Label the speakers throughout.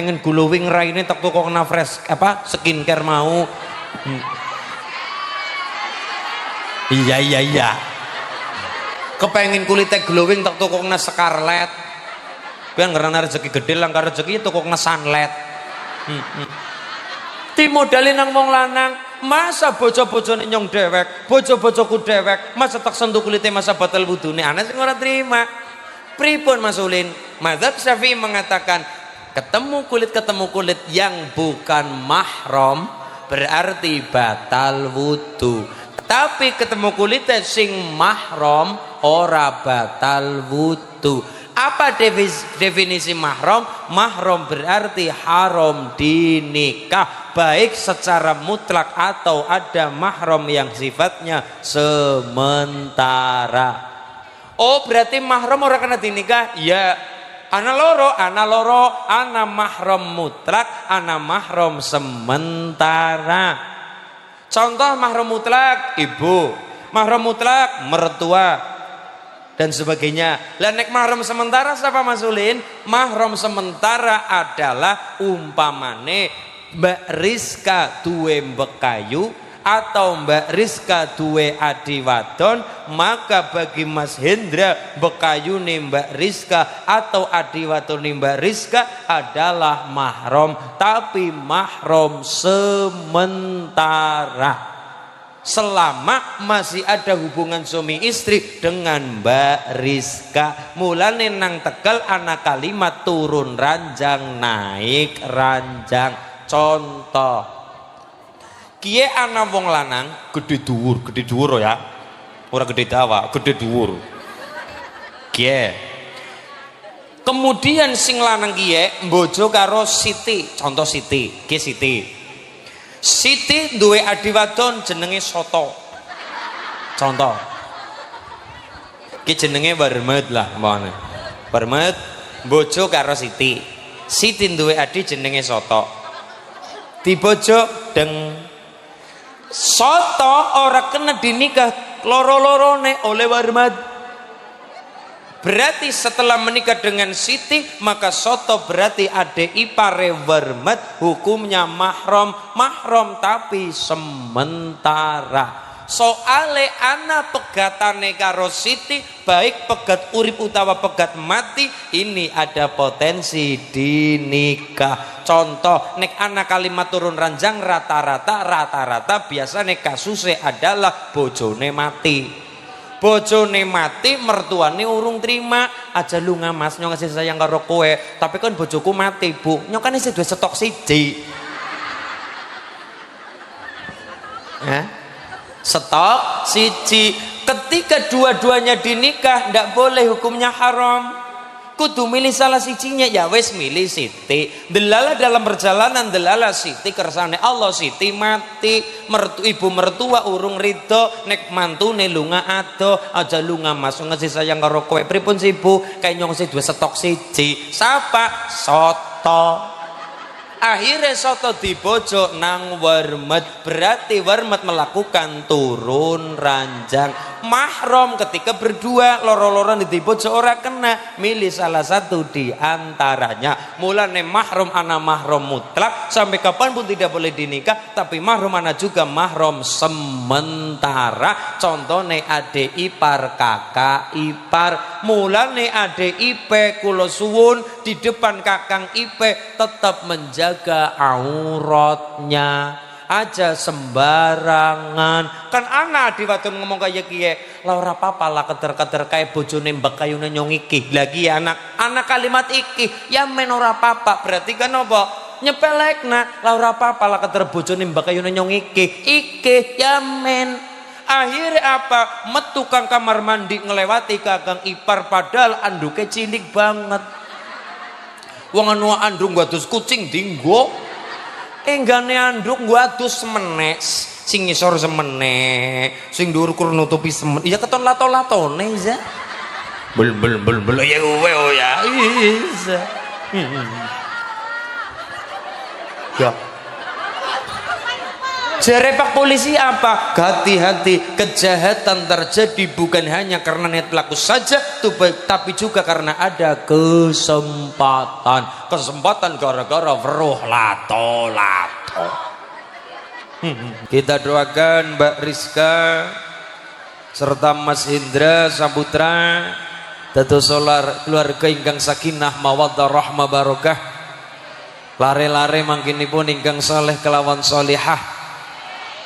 Speaker 1: pengen glowing raine tak toko kena fresh apa skincare mau. Iya kepengen kulitnya glowing tak toko kena scarlet kan karena rezeki gede lang karena rezeki toko kena sunlight. Ti modalin nang wong lanang masa bojo-bojone nyong dewek bojo-bojoku dewek masa tak sentuh kulitnya masa batal wudune ana sing ora terima. Pripun Mas Ulin? Mazhab Syafi'i mengatakan ketemu kulit yang bukan mahram berarti batal wudu. Tapi ketemu kulit sing mahram ora batal wudu. Apa definisi mahram? Mahram berarti haram dinikah baik secara mutlak atau ada mahram yang sifatnya sementara. Oh berarti mahram orang kena dinikah? Ya. Ana loro, ana mahram mutlak, ana mahram sementara. Contoh mahram mutlak ibu, mahram mutlak mertua dan sebagainya. Lah nek mahram sementara siapa Mas Ulin? Mahram sementara adalah umpamane Mbak Rizka duwe mbekayu atau Mbak Rizka duwe adi wadon, maka bagi Mas Hendra bekayune Mbak Rizka atau adi wadone Mbak Rizka adalah mahram, tapi mahram sementara selama masih ada hubungan suami istri dengan Mbak Rizka. Mulane nang Tegal ana kalimat turun ranjang naik ranjang. Contoh kie ana wong lanang gede dhuwur ya. Ora gede dawa, gede dhuwur. Kie. Kemudian sing lanang kie mbojo karo Siti, contoh Siti, kie Siti. Siti duwe adi wadon jenenge Soto. Contoh. Kie jenenge Warmet lah, mbane. Warmet mbojo karo Siti. Siti duwe adi jenenge Soto. Dibojok deng Soto ora kena dinikah loro-lorone oleh Warmat. Berarti setelah menikah dengan Siti maka Soto berarti ade ipare Warmat, hukumnya mahram tapi sementara. Soale ana pegatane karo Siti baik pegat urip utawa pegat mati ini ada potensi dinikah. Contoh nek ana kalimat turun ranjang rata-rata biasanya kasusnya adalah bojone mati mertuane urung terima aja lu ngamas nyong kasih sayang karo kowe tapi kan bojoku mati bu nyong kan isih duwe stok siji stok siji. Ketika dua-duanya dinikah ndak boleh, hukumnya haram. Kudu milih salah sijinya. Ya wes milih Siti. Delala dalam perjalanan delala Siti kersane Allah Siti mati. Ibu mertua urung rido nek mantune lunga ado aja lunga masuk ngasih sayang karo kowe. Pripun sibu kayak nyong sih dua stok siji. Sapa? Soto. Akhirnya Soto dibojok nang Warmet, berarti Warmet melakukan turun ranjang. Mahram ketika berdua loro-loron dibojok ora kena, milih salah satu di antaranya. Mulane mahram ana mahram mutlak sampai kapanpun tidak boleh dinikah, tapi mahram ana juga mahram sementara. Contohnya ade ipar kakak ipar. Mulane ade ipe kula suwun di depan kakang ipe tetap menjaga auratnya, aja sembarangan. Kan anak di wadon ngomong kayak kie lah ora apa-apa lah keter-keter kayak bojone mbak kayune nyong iki lagi anak kalimat iki ya men ora apa-apa berarti kan apa nyepelekna lah ora apa-apa lah keter bojone mbak kayune nyong iki ya men. Akhirnya apa metu kang kamar mandi ngelewati kakang ipar padahal anduke cilik banget. Wong anu andung gua adus kucing dinggo. Enggane anduk gua adus semenek, sing ngisor semenek, sing dhuwur kur nutupi semen. Ya keton lato-latone ya. Bel ya we oh ya. Isa. Ya. Jare Pak Polisi apa? Hati-hati, kejahatan terjadi bukan hanya karena niat pelaku saja, tapi juga karena ada kesempatan gara-gara weruh lato-lato. Kita doakan Mbak Rizka serta Mas Indra Saputra dados solar keluarga ingkang sakinah mawaddah rahmah barokah, lare-lare mangkinipun ingkang saleh kelawan solihah,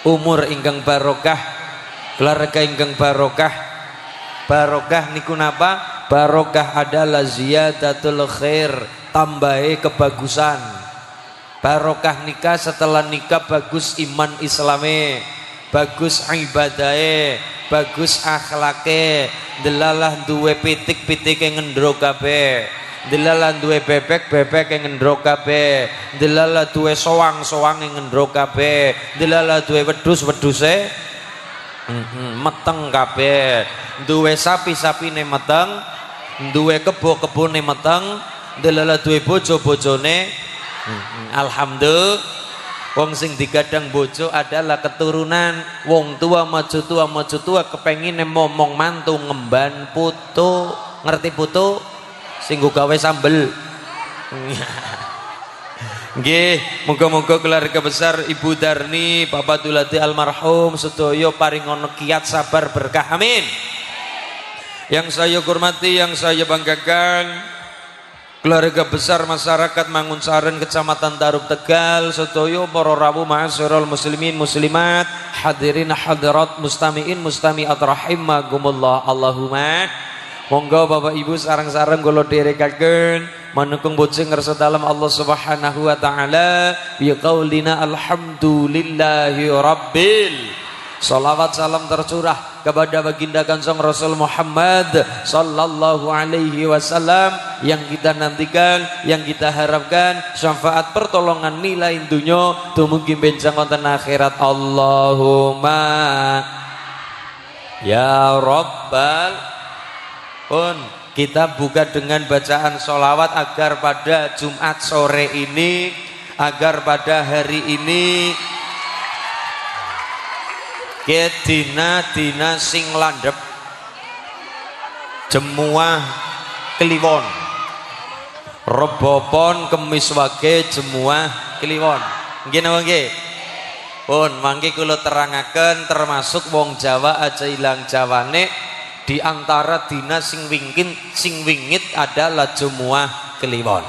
Speaker 1: umur ingkang barokah, keluarga ingkang barokah. Barokah niku napa? Barokah adalah ziyadatul khair, tambahe kebagusan. Barokah nikah, setelah nikah bagus iman islame, bagus ibadahe, bagus akhlake, delalah duwe pitik-pitik yang ngendro kabeh, delalah duwe bebek-bebek yang ngendro kabeh, delalah duwe soang-soang yang ngendro kabeh, delalah duwe wedhus-wedhuse meteng kabeh, duwe sapi-sapine meteng, duwe kebo-kebone meteng, delalah duwe bojo-bojone. Alhamdulillah, wong sing digadang bojo adalah keturunan wong tua maju tua kepengin momong mantu ngemban putu. Ngerti putu? Sing gawe sambel. Nggih, muga-muga keluarga besar Ibu Darni, Bapak Dulati almarhum sedaya paringono kiat sabar berkah, amin. Yang saya hormati, yang saya banggakan, keluarga besar masyarakat Mangunsaren Kecamatan Darub Tegal sedaya para rawuh ma'asyiral muslimin muslimat, hadirin hadirat, mustamiin mustamiat rahimakumullah. Allahumma monggo Bapak Ibu sareng-sareng kula dherekaken manungkung bojeng ngersa dalam Allah Subhanahu wa taala bi qaulina alhamdulillahi rabbil. Salawat salam tercurah kepada baginda Kanjeng Rasul Muhammad sallallahu alaihi wasallam yang kita nantikan, yang kita harapkan syafaat pertolongan milain dunya dumugi benjang wonten akhirat. Allahumma ya rabbal pun. Kita buka dengan bacaan sholawat agar pada Jumat sore ini, agar pada hari ini dina sing landhep jemuah kliwon, rebopon kemis wage jemuah kliwon. Nggih napa nggih? Pun mangke kula terangaken, termasuk wong Jawa aja ilang jawane, di antara dina sing wingit adalah jemuah kliwon.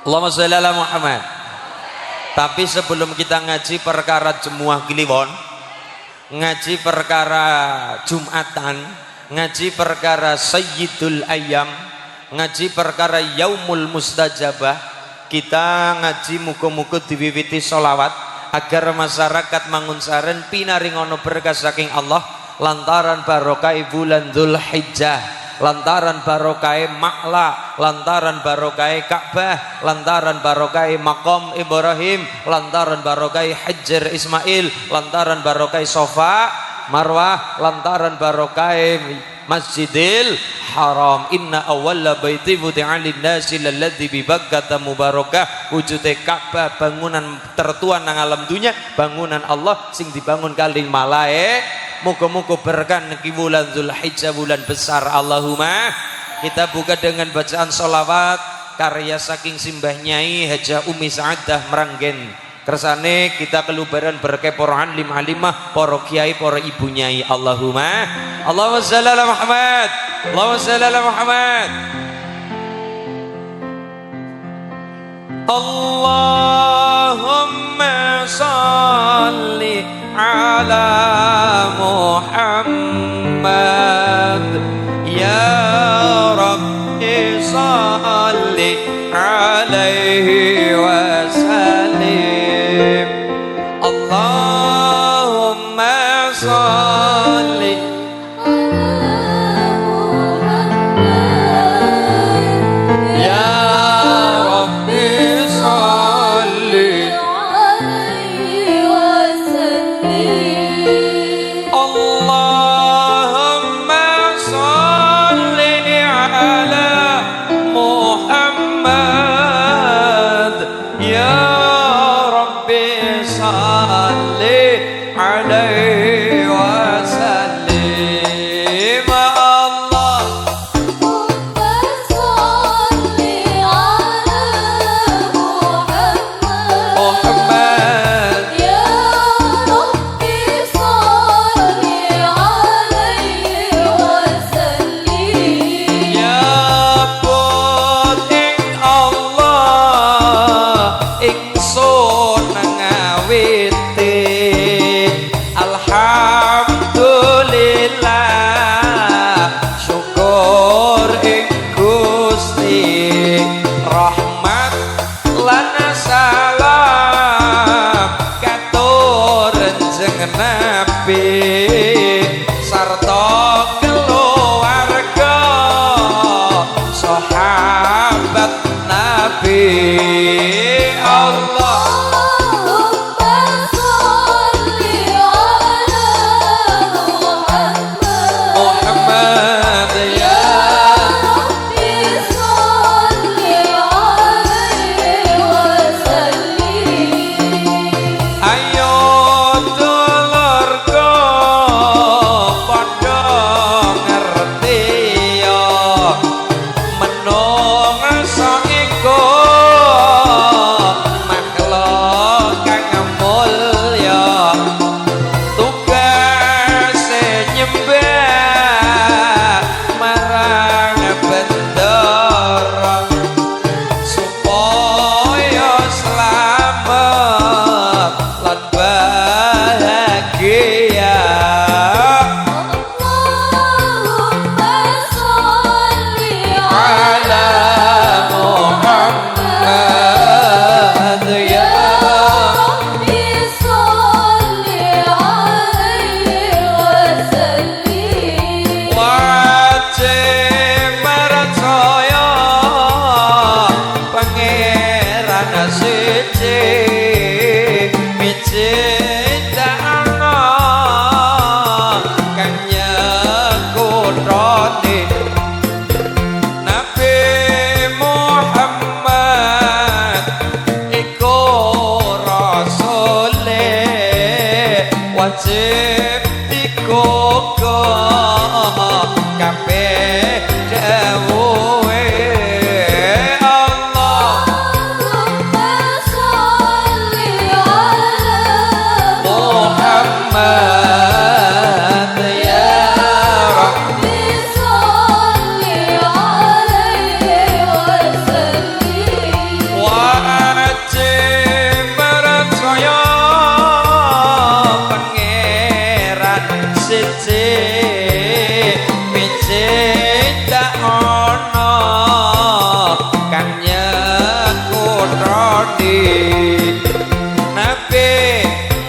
Speaker 1: Allahumma sholli ala Muhammad. Tapi sebelum kita ngaji perkara jemuah kliwon, ngaji perkara Jumatan, ngaji perkara Sayyidul Ayyam, ngaji perkara Yaumul Mustajabah, kita ngaji muga-muga diwiwiti sholawat agar masyarakat Mangunsaren pinaringono berkah saking Allah lantaran barokah bulan Dzulhijjah, lantaran barokah Ma'la, lantaran barokah Ka'bah, lantaran barokah Maqam Ibrahim, lantaran barokah Hajar Ismail, lantaran barokah Sofa Marwah, lantaran barokah Masjidil Haram. Inna awwala baiti wudi'a lin-nasi lalladzi bi Bakkah mubarakah. Wujude Ka'bah bangunan tertua nang alam dunya, bangunan Allah sing dibangun kali malaik. Muga-muga berkah niki bulan Dzulhijjah, bulan besar. Allahumma. Kita buka dengan bacaan sholawat karya saking Simbah Nyai Haja Umi Sa'adah Meranggen. Kersane kita kelubaran berkah para alim alimah, para kiai, para ibu nyai. Allahumma. Allahumma shalli ala Muhammad. Allahumma shalli ala Muhammad. Allahumma shalli ala Muhammad. Ya Rabbi shalli alaihi wa sallim. Allahumma shalli ala Muhammad. Ya Rabbi shalli siji miji tak ana kang nyekutoni Nabi Muhammad iku rasule wajib dikoko kabeh dawuhe Allahumma sholli ala Muhammad ya Rabbi sholli alaihi wasallim wajib percaya pangeran siji miji tak ana kang nyekutoni Nabi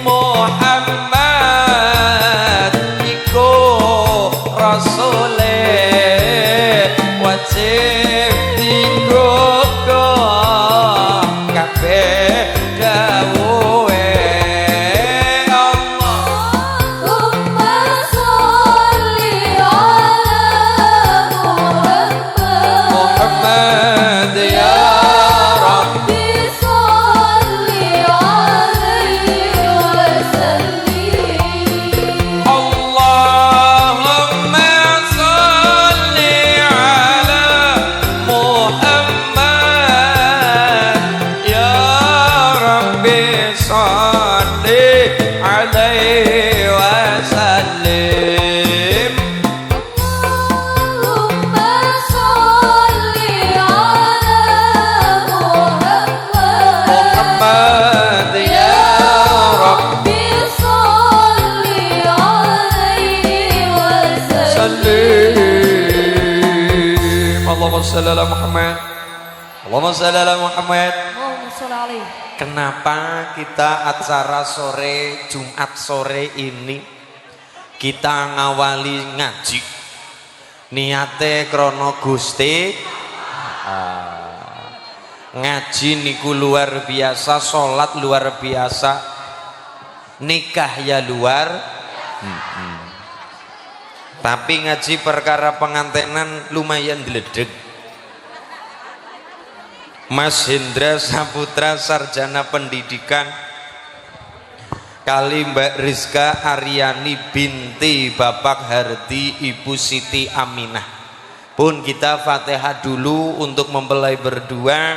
Speaker 1: Muhammad iku rasule wajib dikoko kabeh dawuhe Allahumma sholli ala Muhammad ya Rabbi sholli alaihi wasallim Allahumma sholli ala Muhammad ya Rabbi sholli alaihi wasallim Allahumma sholli ala Muhammad ya Rabbi sholli alaihi wasallim Allahumma sholli ala Muhammad Allahumma sholli ala Muhammad
Speaker 2: Allahumma sholli alaihi.
Speaker 1: Kenapa kita acara sore Jumat sore ini kita ngawali ngaji niate krono Gusti ngaji niku luar biasa sholat luar biasa nikah ya luar tapi ngaji perkara pengantenan lumayan diledeg Mas Hendra Saputra sarjana pendidikan kali Mbak Rizka Aryani binti Bapak Hardi Ibu Siti Aminah pun kita Fatihah dulu untuk mempelai berdua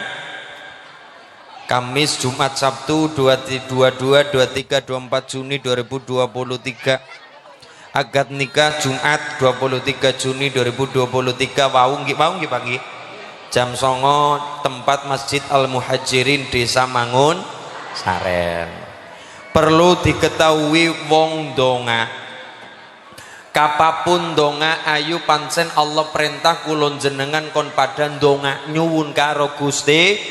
Speaker 1: Kamis Jumat Sabtu 22 23 24 Juni 2023 akad nikah Jumat 23 Juni 2023 wau nggih pagi jam 09 tempat Masjid Al-Muhajirin Desa Mangun Saren perlu diketahui wong donga kapapun donga ayu pancen Allah perintah kulon jenengan kon padan donga nyuwun karo Gusti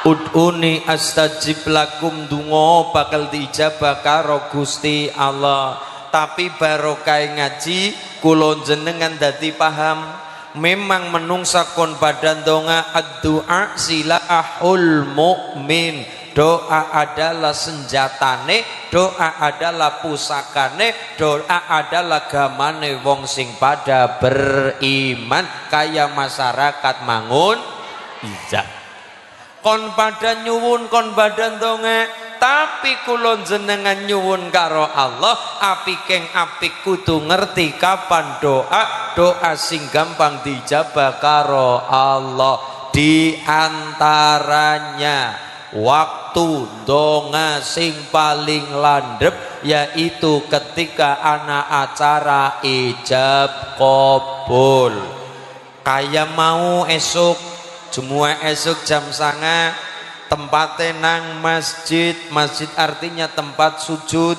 Speaker 1: ud'uni astajib lakum dungo bakal diijabah karo Gusti Allah tapi barokah ngaji kulon jenengan dadi paham memang menungsa kon badan donga ad-du'a silahul mu'min doa adalah senjatane doa adalah pusakane doa adalah gamane wong sing pada beriman kaya masyarakat mangun ijak kon pada nyuwun kon badan donga tapi kulon jenengan nyuwun karo Allah apikeng apik kudu ngerti kapan doa sing gampang dijabah karo Allah di antaranya waktu donga sing paling landep yaitu ketika anak acara ijab kabul kaya mau esok semua esok jam 09.00 tempatnya nang masjid artinya tempat sujud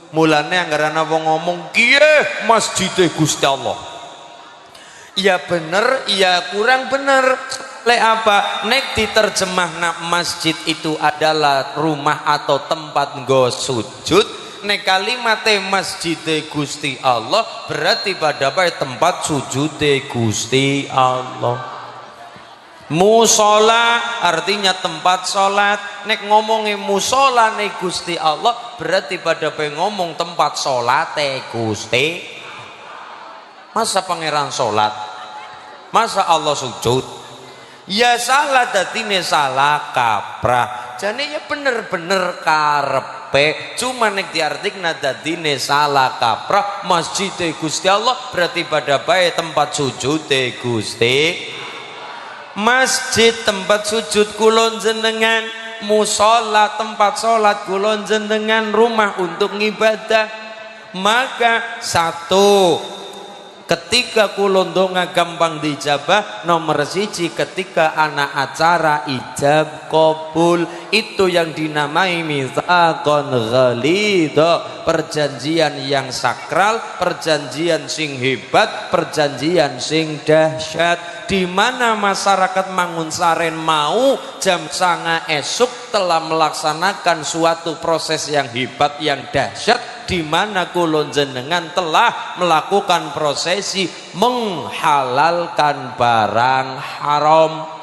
Speaker 1: mulane anggaran wong ngomong kiye masjid Gusti Allah iya bener iya kurang bener le apa nek diterjemah nak masjid itu adalah rumah atau tempat nggo sujud nek kalimatnya masjid Gusti Allah berarti pada tempat sujud Gusti Allah Musola artinya tempat sholat. Nek ngomongi musola nih Gusti Allah, berarti pada ngomong tempat sholat Gusti. Masa pangeran sholat? Masa Allah sujud? Ya salah dadine salah kaprah. Jane ya bener-bener karepe. Cuma nek diartikna dadine salah kaprah. Masjid Gusti Allah berarti pada bae tempat sujud Gusti. Masjid tempat sujud kulon jenengan, musola tempat sholat kulon jenengan, rumah untuk ngibadah. Maka satu, ketika kulon donga gampang dijabah. Nomor siji, ketika anak acara ijab kabul, itu yang dinamai mitsaqon ghalidha, perjanjian yang sakral, perjanjian sing hebat, perjanjian sing dahsyat. Di mana masyarakat Mangunsaren mau jam 09.00 esuk telah melaksanakan suatu proses yang hebat yang dahsyat, di mana kulon jenengan telah melakukan prosesi menghalalkan barang haram.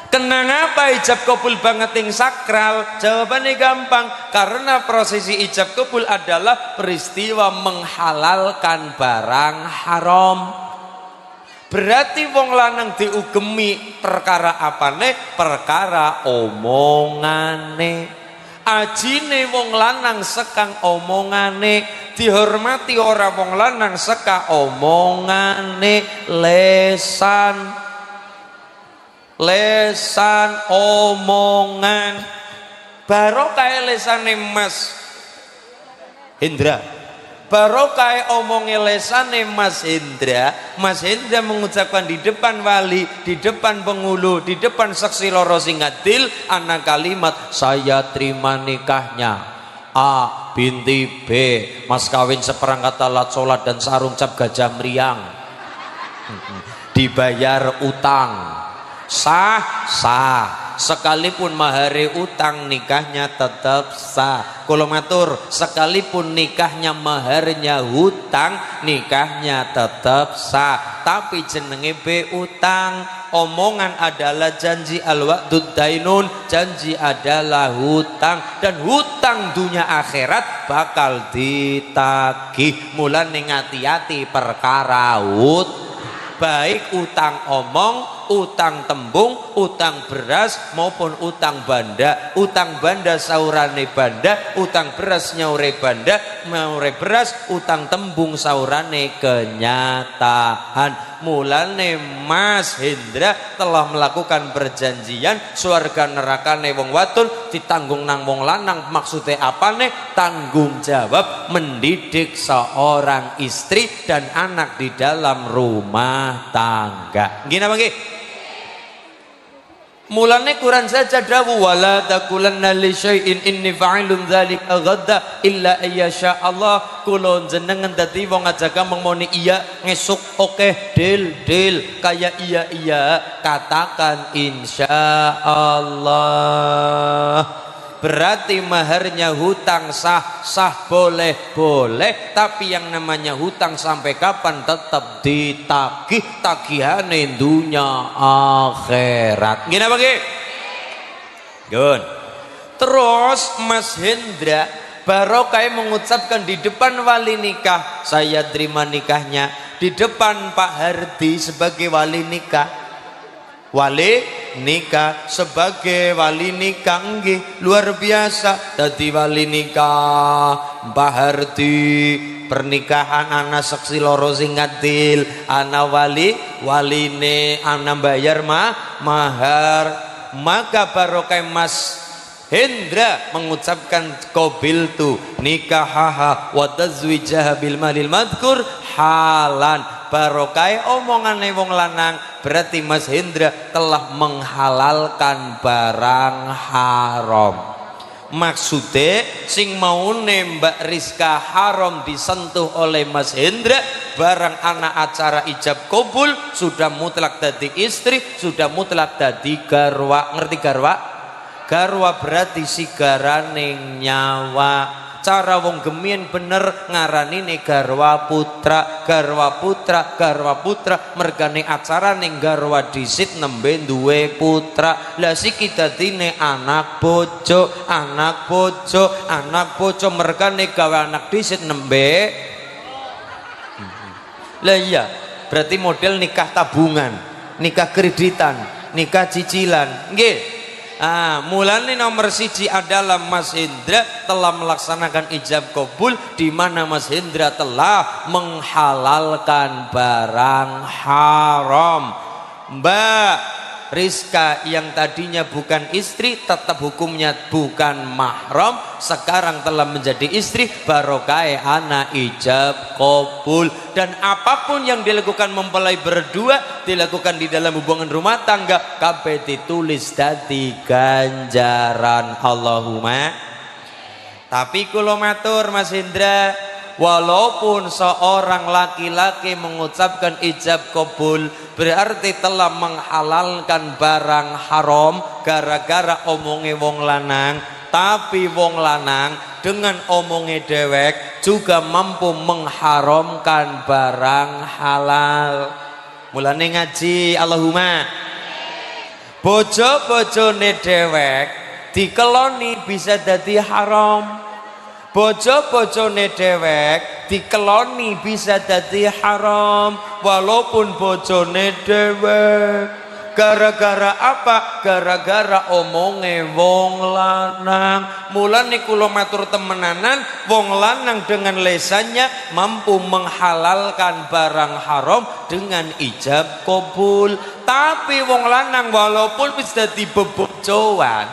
Speaker 1: Kenapa ijab kabul banget yang sakral? Jawabannya gampang, karena prosesi ijab kabul adalah peristiwa menghalalkan barang haram. Berarti wong lanang diugemi perkara apane? Perkara omongane. Ajine wong lanang sekang omongane, dihormati ora wong lanang seka omongane. Lesan omongan. Barokah lesane Mas Hendra, barokah omongnya lesane Mas Hendra. Mas Hendra mengucapkan di depan wali, di depan penghulu, di depan saksi loro sing adil, ana kalimat saya terima nikahnya A binti B, mas kawin seperangkat alat sholat dan sarung cap gajah meriang, dibayar utang, sah, sekalipun mahari utang nikahnya tetap sah. Kalau matur, sekalipun nikahnya maharnya hutang, nikahnya tetap sah. Tapi jenenge be utang, omongan adalah janji, al-wa'dud dainun, janji adalah hutang, dan hutang dunia akhirat bakal ditagih. Mulane ngati-ati perkara baik utang omong, utang tembung, utang beras maupun utang banda. Utang banda saurane banda, utang beras nyaure banda, nyaure beras, utang tembung saurane kenyataan. Mulane Mas Hendra telah melakukan perjanjian surga nerakane wong wadon ditanggung nang wong lanang. Maksudnya apane? Tanggung jawab mendidik seorang istri dan anak di dalam rumah tangga. Gini apa nggih? Mulane Quran saja dawu wala taqulanna li syai'in inni fa'ilun dzalika ghadda illa ayyasha Allah. Kulon jenengan dadi wong aja gampang muni iya ngesuk oke deal kayak iya katakan insyaallah. Berarti maharnya hutang sah boleh, tapi yang namanya hutang sampai kapan tetap ditagih, tagihane dunia akhirat. Gini apa nggih? Gun. Terus Mas Hendra barokah mengucapkan di depan wali nikah, saya terima nikahnya, di depan Pak Hardi sebagai wali nikah. Wali nikah sebagai wali nikah nggih luar biasa. Dadi wali nikah Mbah Hardi, pernikahan ana saksi loro sing adil, ana waline ana bayar mahar. Maka barokah Mas Hendra mengucapkan qabiltu nikahaha wa tazwijaha bil malil madkur halan. Barokah omongane wong lanang, berarti Mas Hendra telah menghalalkan barang haram. Maksudnya sing mau nembak Rizka haram disentuh oleh Mas Hendra, barang anak acara ijab kabul sudah mutlak dadi istri, sudah mutlak dadi garwa. Ngerti garwa? Garwa berarti sigarane nyawa. Cara wong gemien bener ngaranine garwa putra, garwa putra, garwa putra. Mergane acara ning garwa disit nembe duwe putra. Lah siki dadine anak bojo, anak bojo, anak bojo. Mergane gawe anak disit nembe. Lah iya, berarti model nikah tabungan, nikah kreditan, nikah cicilan. Nggih. Mulane nomor siji adalah Mas Hendra telah melaksanakan ijab kabul, di mana Mas Hendra telah menghalalkan barang haram. Mbak Rizka yang tadinya bukan istri tetap hukumnya bukan mahram, sekarang telah menjadi istri, barokah anak ijab kabul. Dan apapun yang dilakukan mempelai berdua, dilakukan di dalam hubungan rumah tangga, kabeh ditulis dadi ganjaran. Allahumma. Tapi kula matur Mas Hendra, walaupun seorang laki-laki mengucapkan ijab kabul berarti telah menghalalkan barang haram gara-gara omonge wong lanang, tapi wong lanang dengan omonge dewek juga mampu mengharamkan barang halal. Mulane ngaji Allahumma. Bojo-bojone dewek dikeloni bisa dadi haram. Bojo-bojone dewek dikeloni bisa dadi haram walaupun bojone dewek. Gara-gara apa? Gara-gara omonge wong lanang. Mulane kula matur temenanan, wong lanang dengan lesannya mampu menghalalkan barang haram dengan ijab kabul. Tapi wong lanang walaupun wis dadi bebojoan,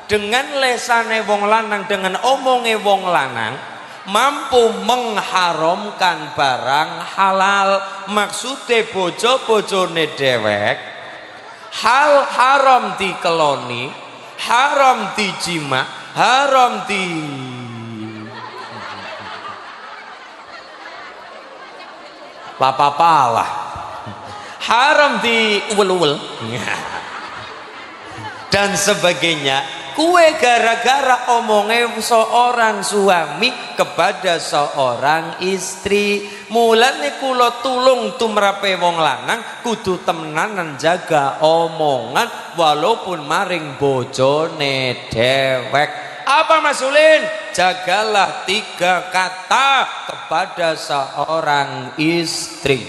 Speaker 1: dengan lesane wong lanang, dengan omonge wong lanang mampu mengharamkan barang halal. Maksude bojo-bojone dewek hal haram dikeloni, haram dijima, haram di papalah, haram di uwel-uwel dan sebagainya. Kue gara-gara omongnya seorang suami kepada seorang istri. Mulane kula tulung tumrape wong lanang kudu temenanan jaga omongan walaupun maring bojone dewek. Apa Mas Ulin? Jagalah 3 kata kepada seorang istri.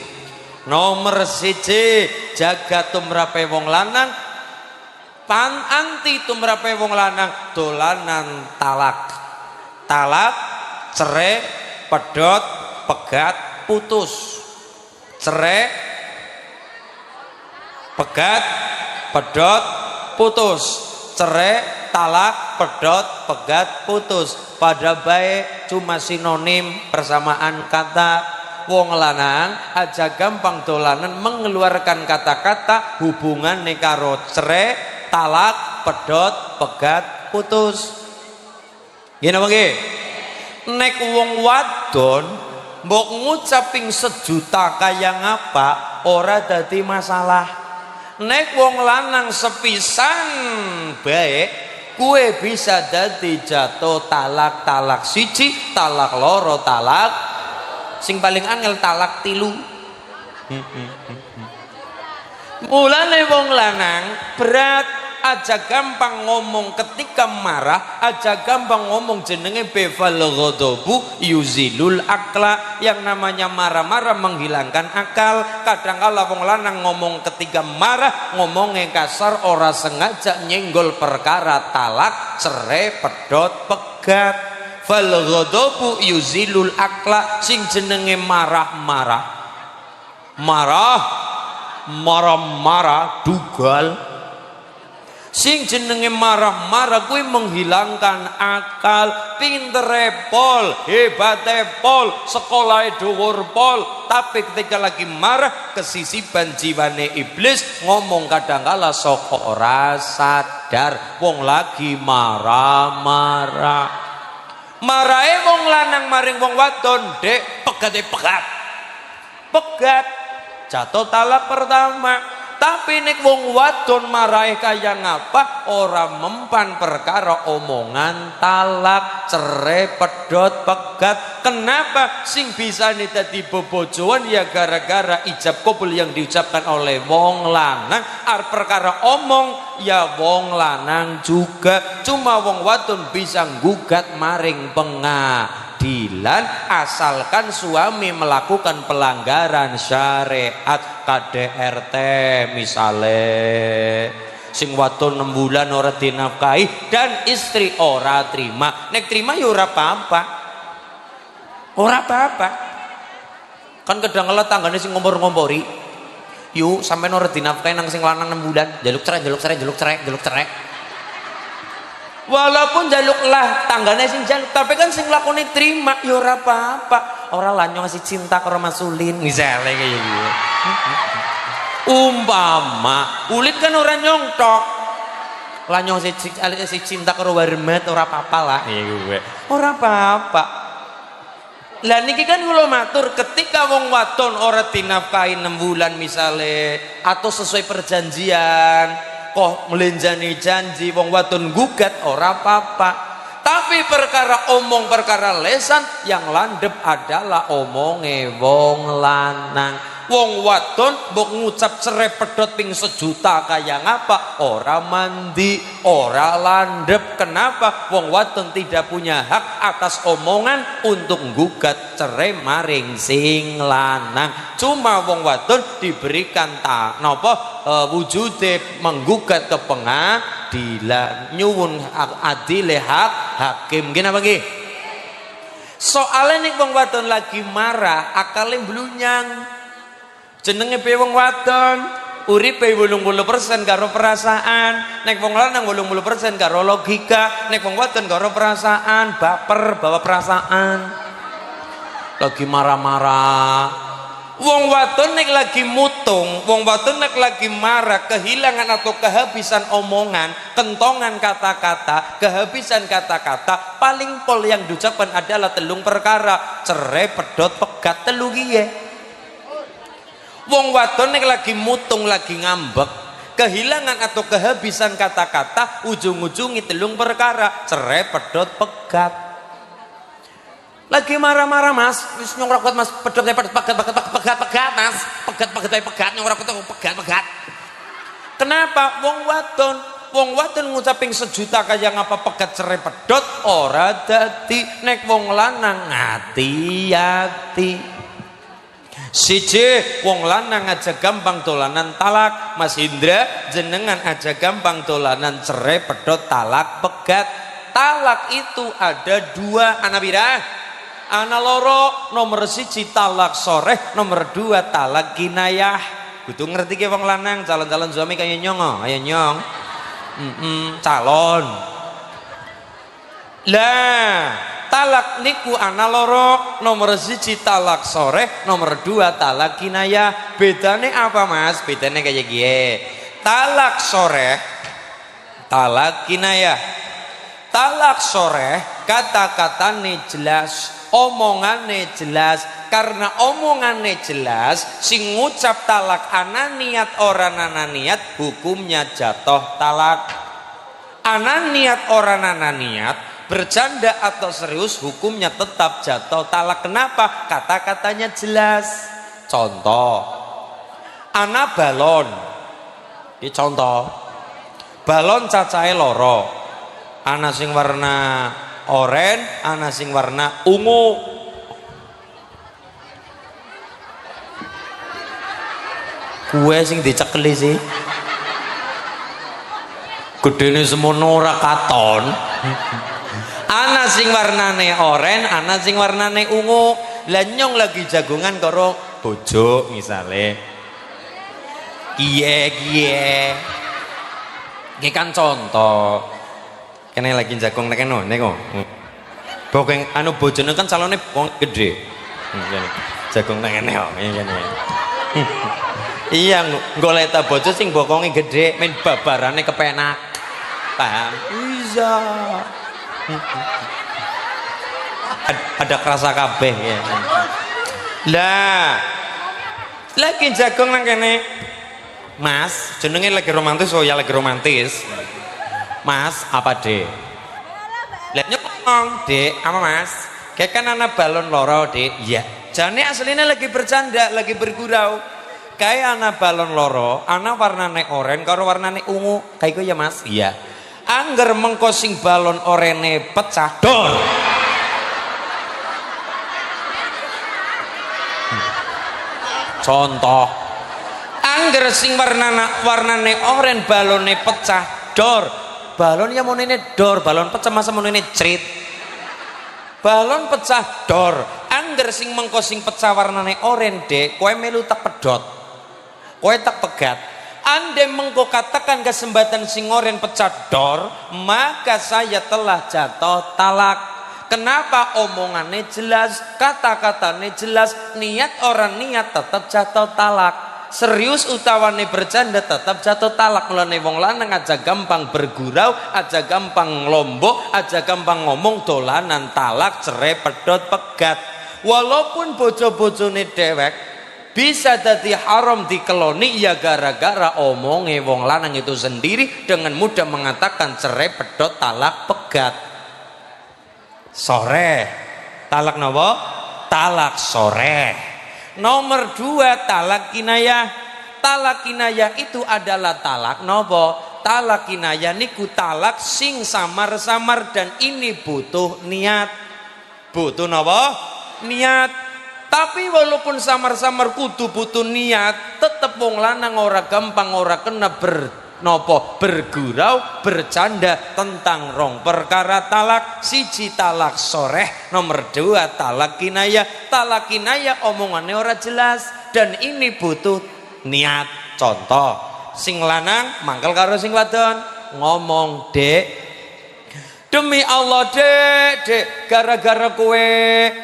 Speaker 1: Nomor 1, jaga tumrape wong lanang. Anti tumrape wong lanang dolanan talak. Talak, cerai, pedot, pegat, putus. Cerai, pegat, pedot, putus. Cerai, talak, pedot, pegat, putus. Pada baik cuma sinonim persamaan kata. Wong lanang aja gampang dolanan mengeluarkan kata-kata hubungan karo cerai, talak, pedot, pegat, putus. Gini apa nggih? Nek wong wadon mbok ngucaping 1 juta kaya ngapa ora dadi masalah. Nek wong lanang sepisan baik, kue bisa dadi jatuh talak, talak 1, talak loro, talak sing paling angel talak 3. Mulane wong lanang berat, aja gampang ngomong ketika marah, aja gampang ngomong, jenenge befal ghadabu yuzilul akla. Yang namanya marah-marah menghilangkan akal. Kadang kala wong lanang ngomong ketika marah, ngomongnya kasar, ora sengaja nyenggol perkara talak, cerai, pedot, pegat. Fal ghadabu yuzilul akla. Sing jenenge marah-marah, marah-marah dugal. Sing jenenge marah-marah kuwi menghilangkan akal. Pintere pol, hebate pol, sekolahe dhuwur pol, tapi ketika lagi marah kesisipan jiwane iblis, ngomong kadangkala saka ora sadar. Wong lagi marah-marah. Marahe wong lanang maring wong wadon, Dek, pegate pegat. Pegat. Jatuh talak pertama, Tapi nek wong wadon marahe kaya ngapa ora mempan perkara omongan talak, cerai, pedot, pegat. Kenapa sing bisa dadi bobojoan ya gara-gara ijab kabul yang diucapkan oleh wong lanang. Perkara omong ya wong lanang juga. Cuma wong wadon bisa nggugat maring pengadilan asalkan suami melakukan pelanggaran syariat. KDRT misale sing wadon 6 bulan ora dinafkahi dan istri ora terima, nek terima ya ora apa-apa, ora apa-apa. Kan kadang kala tanggane sing ngompor-ngompori, yuk sampean ora dinafkahi nang sing lanang 6 bulan, jaluk cerai, jaluk cerai, jaluk cerai, jaluk cerai. Walaupun jaluk lah tanggane sing jaluk, tapi kan sing lakone terima ya ora apa-apa. Ora lanyo ngasih cinta karo Masulin misalnya kayak gitu. Umpama ulit kan orang nyongtok lanyo si cinta karo Warmat ora apa-apa lah iya gue ora apa-apa. Lah niki kan kula matur ketika wong wadon ora dinafkahi 6 bulan misale atau sesuai perjanjian kok melenjani janji wong wadon gugat ora apa-apa. Tapi perkara omong perkara lesan yang landep adalah omonge wong lanang. Wong wadon mbok ngucap cerai pedot ping 1 juta kaya ngapa ora mandi, ora landep. Kenapa? Wong wadon tidak punya hak atas omongan untuk nggugat cerai maring sing lanang. Cuma wong wadon diberikan wujude menggugat ke pengadilan nyuwun adile hak hakim. Gini apa nggih? Soalnya nih wong wadon lagi marah akale blunyang. Jenenge piye wong wadon uripe 80% karo perasaan, nek wong lanang 80% karo logika, nek wong wadon karo perasaan, baper bawa perasaan. Lagi marah-marah. Wong wadon nek lagi mutung, wong wadon nek lagi marah, kehilangan atau kehabisan omongan, kentongan kata-kata, kehabisan kata-kata, paling pol yang diucapkan adalah telung perkara, cerai, pedot, pegat, telu kiye. Wong wadon nek lagi mutung, lagi ngambek, kehilangan atau kehabisan kata-kata, ujung-ujungi telung perkara, cerai, pedot, pegat. Lagi marah-marah mas, wis nyong rakot mas, pedot, pegat mas, pegat, nyong rakot pegat. Kenapa? Wong wadon ngucapin 1 juta kaya ngapa pegat cerai pedot ora dadi. Nek wong lanang hati-hati. Siji wong lanang aja gampang dolanan talak. Mas Indra jenengan aja gampang dolanan cerai pedot talak pegat. Talak itu ada 2 ana pira? Ana loro. Nomor 1 talak soreh, nomor 2 talak kinayah. Kudu ngerti ke wong lanang calon-calon suami kaya nyong, ayo nyong. Calon. Lah talak niku ana loro, nomor 1 talak soreh, nomor 2 talak kinayah. Bedane apa mas? Bedane kayak gini. Talak soreh, talak kinayah. Talak soreh kata-katane jelas, omongane jelas. Karena omongane jelas, sing ngucap talak ana niat ora ana niat, hukumnya jatuh talak. Ana niat ora ana niat, bercanda atau serius, hukumnya tetap jatuh talak. Kenapa? Kata-katanya jelas. Contoh, ana balon. Ini contoh, balon cacahe loro. Ana sing warna oranye, ana sing warna ungu. Kue sing dicekeli sih. Gedene semono ora katon. Ana sing warnane oranye, ana sing warnane ungu. Lah nyong lagi jagongan karo bojo misale. Kiye. Iki kan contoh. Kene lagi jagung nek kene niku. Bokeng anu bojone kan calone wong gede. Jagung nek kene kok ngene. Iya golek ta bojo sing bokonge gede, men babarane kepenak. Paham? Iya. Ada kerasa kabeh ya. Lah lagi jagung nang kene Mas, jenenge lagi romantis, oh ya lagi romantis. Mas, apa dek? Lah ngomong, dek, apa mas? Kayak kan anak balon loro, dek. Iya. Jane aslinya lagi bercanda, lagi bergurau. Kayak anak balon loro, anak warnane oranye karo warnane ungu. Kayak gue ya mas? Iya. Angger mengkosing balon oranye pecah, dor. Contoh. Angger sing warnane oranye balone pecah, dor. Balon ya monene dor, balon pecah masa monene crit. Balon pecah dor. Angger sing mengko sing pecah warnane oranye dek, kowe melu tak pedot. Kowe tak pegat. Andai mengko katakan kesempatan sing oranye pecah dor, maka saya telah jatuh talak. Kenapa omongannya jelas, kata-katanya jelas, niat orang niat tetap jatuh talak. Serius utawane bercanda tetap jatuh talak. Mulane wong lanang aja gampang bergurau, aja gampang lombok, aja gampang ngomong dolanan talak, cerai, pedot, pegat. Walaupun bojo-bojone dewek bisa jadi haram dikeloni ya gara-gara omongnya wong lanang itu sendiri dengan mudah mengatakan cerai, pedot, talak, pegat. Sore talak nopo? Talak sore. Nomor 2 talak kinayah. Talak kinayah itu adalah talak nopo? Talak kinayah niku talak sing samar-samar dan ini butuh niat. Butuh nopo? Niat. Tapi walaupun samar-samar kudu butuh niat, tetep wong lanang ora gampang ora kena bergurau bercanda tentang rong perkara talak. Siji talak soreh, nomor 2 talak kinayah. Talak kinayah omongannya ora jelas dan ini butuh niat. Contoh, sing lanang mangkel karo sing wadon ngomong, dek, demi Allah dek, gara-gara kowe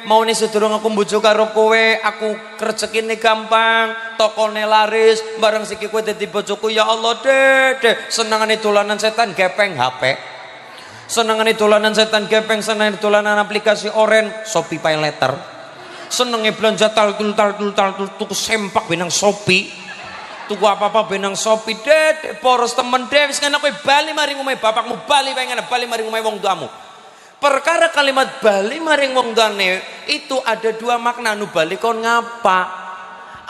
Speaker 1: mau nih sedurung aku mbujuk karo kowe, aku rezekine gampang, tokone laris, bareng siki kowe dadi bojoku ya Allah dek, senengane dolanan setan gepeng HP, senengane dolanan setan gepeng, senengane dolanan aplikasi oren, Shopee Pay Letter, senenge belanja taltul tuku sempak benang Shopee. Tuku apa-apa benang Shopee dek, poros temen dek, wis ngene kowe bali maring omahe bapakmu, bali pengen bali maring omahe wong tuamu. Perkara kalimat bali maring wong tuane itu ada 2 makna. Anu bali kon ngapa?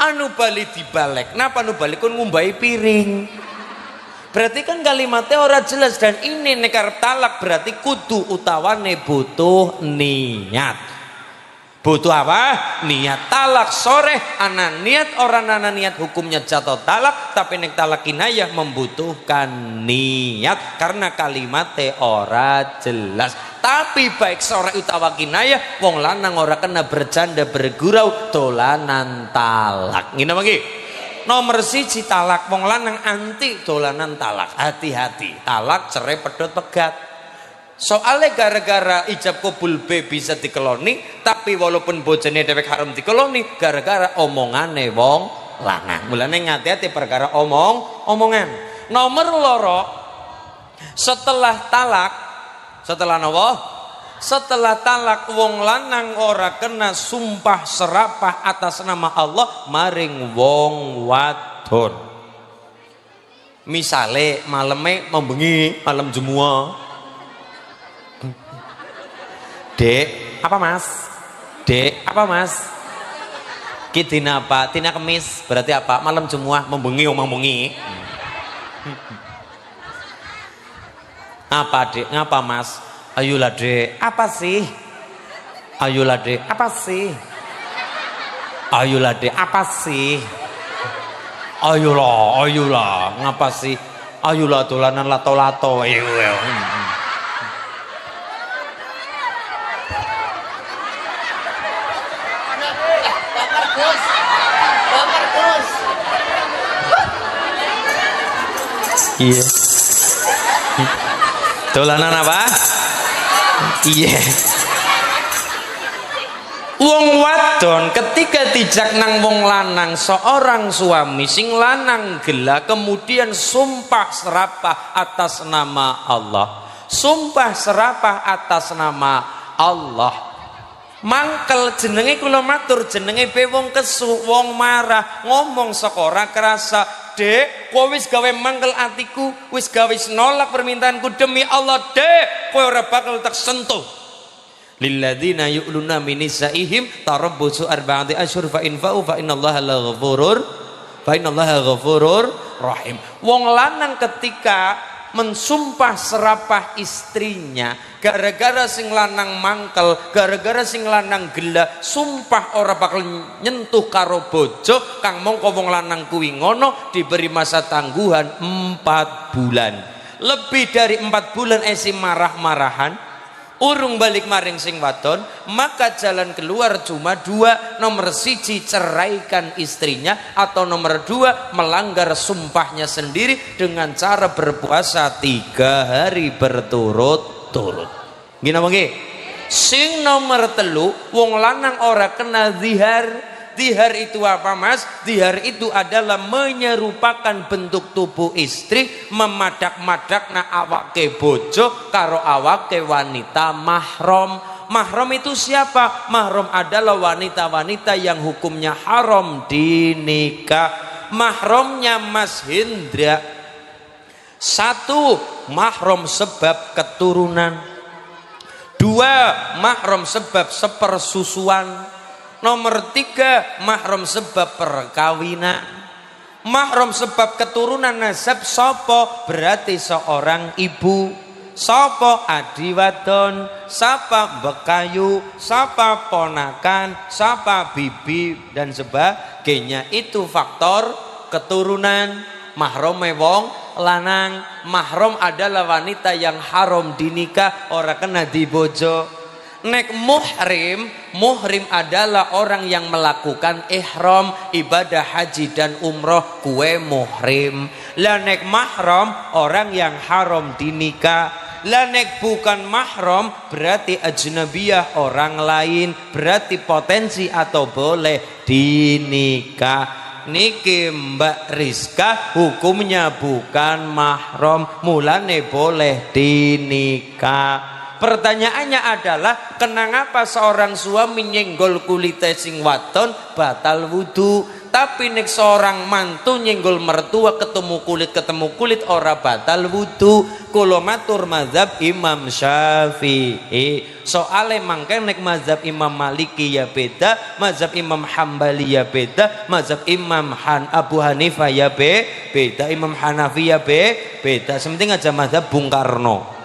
Speaker 1: Anu bali dibalek. Napa anu bali kon ngumbahi piring? Berarti kan kalimatnya ora jelas dan ini nek arep talak berarti kudu utawane butuh niat. Butuh apa? Niat. Talak sore ana niat, orang ana niat hukumnya jatuh talak. Tapi nek talak kinayah membutuhkan niat karena kalimatnya ora jelas. Tapi baik sore utawa kinayah wong lanang ora kena bercanda bergurau dolanan talak. Ngene mangki. Nomor 1 talak wong lanang anti dolanan talak. Hati-hati. Talak cerai pedot pegat. Soalnya gara-gara ijab kabul B bisa dikeloni, tapi walaupun bojone dewek haram dikeloni gara-gara omongane wong lanang. Mulane ngati-hati perkara omongan. Nomor loro, setelah talak, setelah nopo? Setelah talak wong lanang ora kena sumpah serapah atas nama Allah maring wong wadon. Misale maleme membengi, malam Jumat. Dek, apa mas? Dek, apa mas? Ki dina apa? Dina Kemis, berarti apa? Malam Jumat, membengi, omong bengi. Apa dek? Ngapa mas? Ayolah dek, apa sih? Ayolah dek, apa sih? Ayolah dek, apa sih? Ayolah, ngapa sih? Ayolah dolanan lato-lato. Iya. Dolanan apa? Iya. Wong wadon ketika dijak nang wong lanang, seorang suami sing lanang gela kemudian sumpah serapah atas nama Allah. Sumpah serapah atas nama Allah. Mangkel jenenge kula matur jenenge pe wong kesu, wong marah, ngomong saka ora kerasa. Dek, kowe wis gawe mangkel atiku, wis gawe nolak permintaanku, demi Allah, Dek, kowe ora bakal tak sentuh. Lilladzina yu'luna min nisaihim tarabbusu arba'ati asyhur fa in fa'u fa innallaha ghafurur rahim. Wong lanang ketika mensumpah serapah istrinya gara-gara sing lanang mangkel, gara-gara sing lanang gela, sumpah ora bakal nyentuh karo bojo, kang mongko wong lanang kuwi ngono diberi masa tangguhan 4 bulan. Lebih dari 4 bulan esi marah-marahan urung balik maring sing wadon, maka jalan keluar cuma 2. Nomor 1 ceraikan istrinya, atau nomor 2 melanggar sumpahnya sendiri dengan cara berpuasa 3 hari berturut-turut. Gini apa nggih? Sing nomor 3 wong lanang ora kena zihar. Dihar itu apa mas? Dihar itu adalah menyerupakan bentuk tubuh istri, memadak-madak na awake bojo karo awake wanita mahram. Mahram itu siapa? Mahram adalah wanita-wanita yang hukumnya haram dinikah. Mahramnya Mas Hendra: 1. Mahram sebab keturunan. 2. Mahram sebab sepersusuan. Nomor 3. Mahram sebab perkawinan. Mahram sebab keturunan nasab sopo? Berarti seorang ibu. Sopo? Adi wadon. Sapa bekayu. Sapa ponakan. Sapa bibi dan sebagainya. Itu faktor keturunan. Mahram wong lanang. Mahram adalah wanita yang haram dinikah, ora kena dibojo. Nek muhrim adalah orang yang melakukan ihram ibadah haji dan umroh, kue muhrim. Lah nek mahram orang yang haram dinikah. Lah nek bukan mahram berarti ajnabiyah, orang lain, berarti potensi atau boleh dinikah. Niki Mbak Rizka hukumnya bukan mahram, mulane boleh dinikah. Pertanyaannya adalah kenapa seorang suami nyenggol kulit sing wadon batal wudu, tapi nek seorang mantu nyenggol mertua ketemu kulit ora batal wudu. Kula matur mazhab Imam Syafi'i. Soale mangke nek mazhab Imam Maliki ya beda, mazhab Imam Hambali ya beda, mazhab Imam Abu Hanifah ya beda, Imam Hanafi ya beda. Sementing aja mazhab Bung Karno.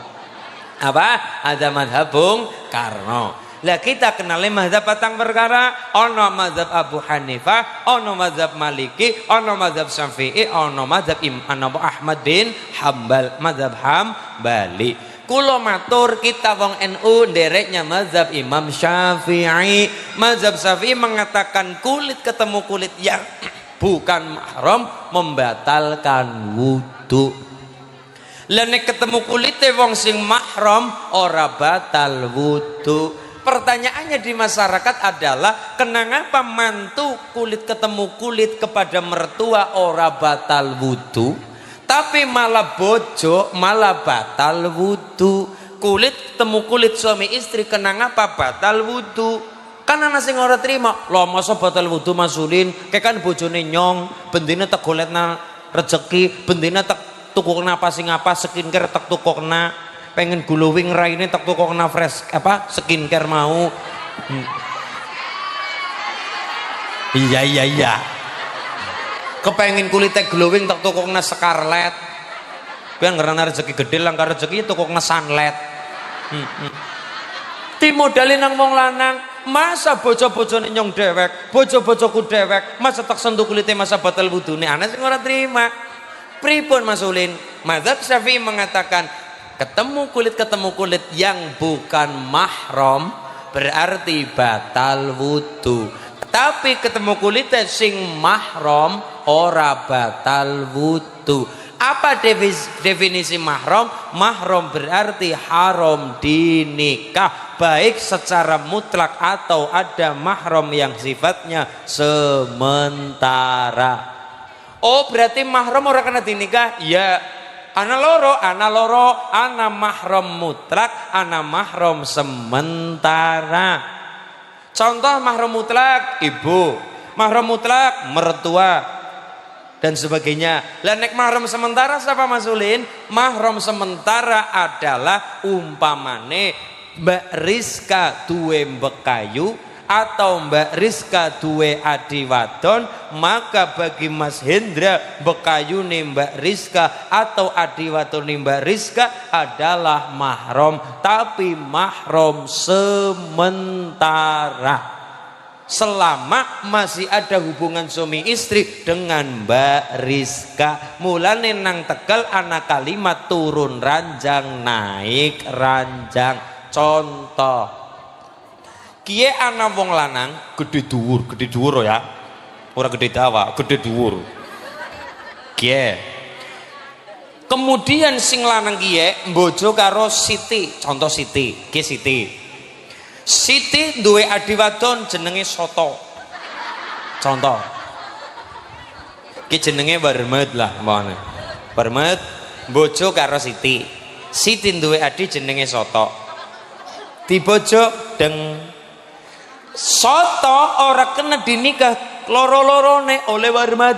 Speaker 1: Apa? Ada mazhab Bung Karno. Lah kita kenal mazhab patang perkara. Ono mazhab Abu Hanifah, ono mazhab Maliki, ono mazhab Syafi'i, ono mazhab Imam Ahmad bin Hambal, mazhab Hambali. Kulo matur kita wong NU ndereknya mazhab Imam Syafi'i. Mazhab Syafi'i mengatakan kulit ketemu kulit yang bukan mahram membatalkan wudu. Nek ketemu kulite wong sing mahram ora batal wudu. Pertanyaannya di masyarakat adalah kenapa mantu kulit ketemu kulit kepada mertua ora batal wudu, tapi malah bojo malah batal wudu. Kulit ketemu kulit suami istri kenapa batal wudu? Kan ana sing ora trima. Lho masa batal wudu masulin? Kayak kan bojone nyong, bendine tak goletna rezeki, bendine tak tukokna apa sing apa skincare tak tukokna, pengen glowing raine tak tukokna fresh apa skincare mau. Iya kepengen kulitnya glowing tak tukokna scarlet, biar ngerana rezeki gede langkah rezeki tukokna sunlight. Ti modalin nang wong lanang, masa bojo-bojone nyong dewek, bojo-bojoku dewek, masa tak sentuh kulitnya masa batal wudune, ana sing ora terima. Pripun Mas Ulin? Mazhab Syafi'i mengatakan ketemu kulit yang bukan mahram berarti batal wudu. Tapi ketemu kulit sing mahram ora batal wudu. Apa definisi mahram? Mahram berarti haram dinikah, baik secara mutlak atau ada mahram yang sifatnya sementara. Oh berarti mahram orang kena dinikah? Ya, ana loro, ana mahram mutlak, ana mahram sementara. Contoh mahram mutlak ibu, mahram mutlak mertua dan sebagainya. Lah nek mahram sementara siapa Mas Ulin? Mahram sementara adalah umpamane Mbak Rizka duwe Mbekayu atau Mbak Rizka duwe adi wadon, maka bagi Mas Hendra bekayune Mbak Rizka atau adi wadone Mbak Rizka adalah mahram, tapi mahram sementara selama masih ada hubungan suami istri dengan Mbak Rizka. Mulane nang Tegal ana kalimat turun ranjang naik ranjang. Contoh kiye ana wong lanang gede dhuwur ya. Ora gede dawa, gede dhuwur. Kiye. Kemudian sing lanang kiye mbojo karo Siti, contoh Siti, kiye Siti. Siti duwe adi wadon jenenge Soto. Contoh. Ki jenenge Warmet lah, mohon. Warmet bojo karo Siti. Siti duwe adi jenenge Soto. Dibojok deng Soto ora kena dinikah loro-lorone oleh Warmat.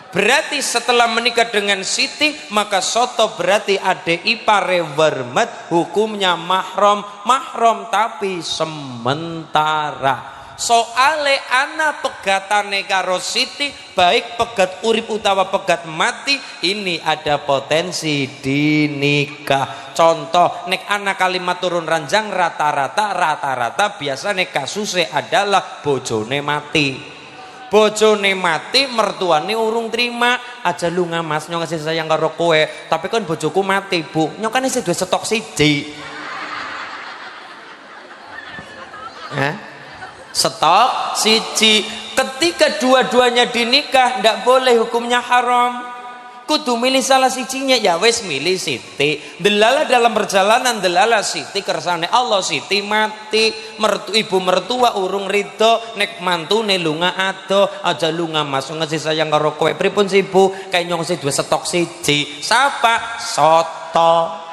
Speaker 1: Berarti setelah menikah dengan Siti maka Soto berarti ade ipare Warmat, hukumnya mahram, mahram tapi sementara. Soale ana pegatane karo Siti, baik pegat urip utawa pegat mati, ini ada potensi dinikah. Contoh nek ana kalimat turun ranjang rata-rata biasane kasuse adalah bojone mati. Bojone mati mertuane urung terima, aja lu ngamas nyong kasih sayang karo kowe, tapi kan bojoku mati bu, nyong kan isih duwe stok siji. Stok siji. Ketika dua-duanya dinikah ndak boleh, hukumnya haram. Kudu milih salah sijinya, ya wes milih Siti. Delala dalam perjalanan delala Siti kersane Allah, Siti mati, ibu mertua urung rido, nek mantune lunga ado, aja lunga masuk ngasih sayang karo kowe. Pripun sibu kayak nyong sih dua stok siji. Sapa? Soto.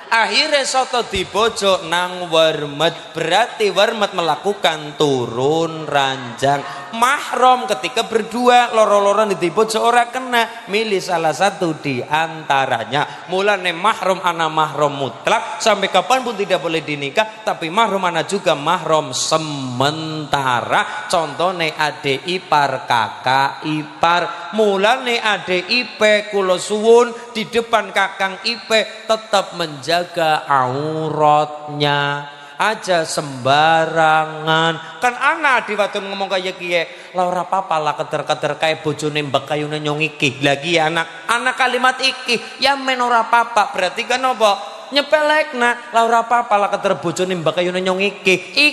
Speaker 1: Akhirnya Soto dibojok nang Warmet, berarti Warmet melakukan turun ranjang. Mahram ketika berdua loro-loron dibojok ora kena, milih salah satu di antaranya. Mulane mahram ana mahram mutlak sampai kapanpun tidak boleh dinikah, tapi mahram ana juga mahram sementara. Contohnya ade ipar, kakak ipar. Mulane ade ipe kula suwun di depan kakang ipe tetap menjaga auratnya, aja sembarangan. Kan anak diwatun ngomong kayak kie, lah ora apa-apa lah keter-keter kayak bojone mbak kayune nyong iki. Lagi anak kalimat iki ya men ora apa-apa, berarti kan apa? Nyepelekna, lah ora apa-apa lah keter bojone mbak kayune nyong iki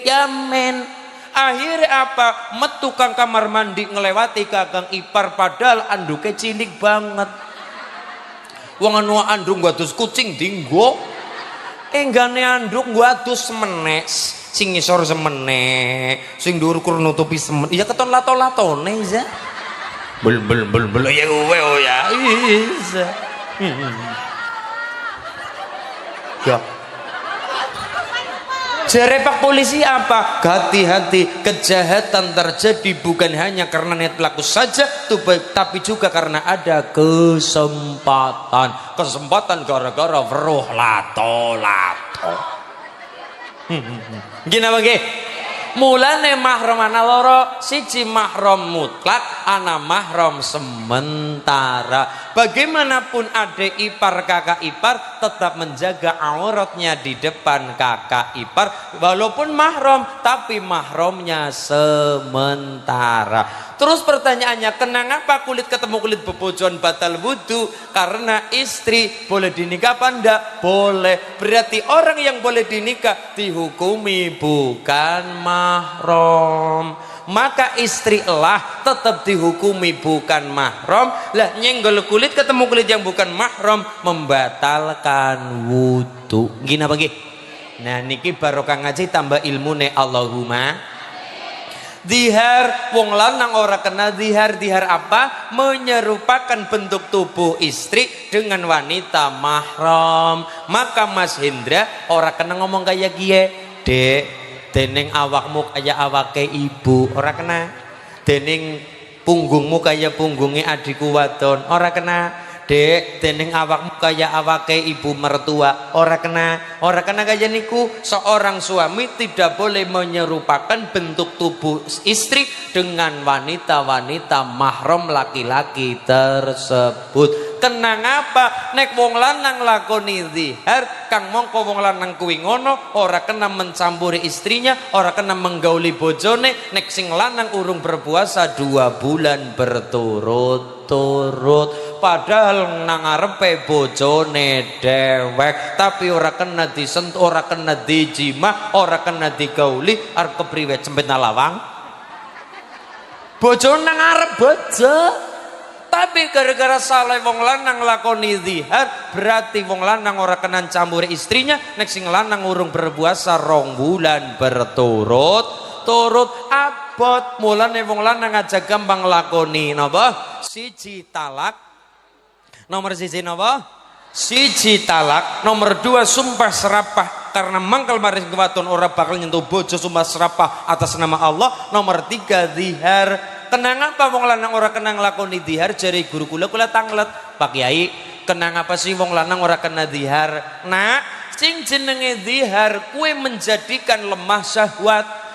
Speaker 1: ya men. Akhirnya apa? Metu kang kamar mandi ngelewati kakang ipar padahal anduke cilik banget. Wong anu andung gua adus kucing dinggo. Enggane anduk gua adus semenek, sing ngisor semenek, sing dhuwur kur nutupi semen. Iya keton lato-latone ya. Bel ya kowe ya. Isa. Ya. Jare Pak Polisi apa? Hati-hati, kejahatan terjadi bukan hanya karena niat pelaku saja, tapi juga karena ada kesempatan gara-gara weruh lato-lato. Gini apa nggih? Mulane mahram ana loro, siji mahram mutlak, ana mahram sementara. Bagaimanapun adik ipar kakak ipar tetap menjaga auratnya di depan kakak ipar, walaupun mahram tapi mahramnya sementara. Terus pertanyaannya, kenapa kulit ketemu kulit bebojon batal wudhu? Karena istri boleh dinikah apa enggak? Boleh. Berarti orang yang boleh dinikah dihukumi bukan mahram. Maka istri lah tetap dihukumi bukan mahram. Lah nyenggol kulit ketemu kulit yang bukan mahram membatalkan wudhu. Gini apa gini? Nah niki barokah ngaji tambah ilmune Allahumma. Dihar wong lanang ora kena dihar apa? Menyerupakan bentuk tubuh istri dengan wanita mahram. Maka Mas Hendra ora kena ngomong kayak gie, dek dening awakmu kaya awake ibu ora kena, dening punggungmu kaya punggunge adikku wadon ora kena, dek dening awakmu kaya awake ibu mertua ora kena kaya niku. Seorang suami tidak boleh menyerupakan bentuk tubuh istri dengan wanita-wanita mahram laki-laki tersebut. Kenang apa nek wong lanang lakoni zihar kang mongko wong lanang kuwi ngono ora kena mencampuri istrinya, ora kena menggauli bojone nek sing lanang urung berpuasa 2 bulan berturut-turut. Padahal nang ngarepe bojone dewek tapi ora kena disentuh, ora kena dijimah, ora kena digauli, arep kepriwe cempet lawang bojone nang ngarep bojo. Tapi gara-gara salah wong lanang lakoni zihar berarti wong lanang ora kena campuri istrinya nek sing lanang urung berpuasa 2 bulan berturut-turut. Abot mulane wong lanang aja gampang lakoni napa siji talak. Nomor siji napa? Siji talak. Nomor 2 sumpah serapah karena mangkal maring kewaton ora bakal nyentuh bojo, sumpah serapah atas nama Allah. Nomor 3 zihar. Kenang apa wong lanang ora kena nglakoni zihar? Jare guru kula tanglet, Pak Kiai, kenang apa sih wong lanang ora kena zihar? Nak, sing jenenge zihar kuwe menjadikan lemah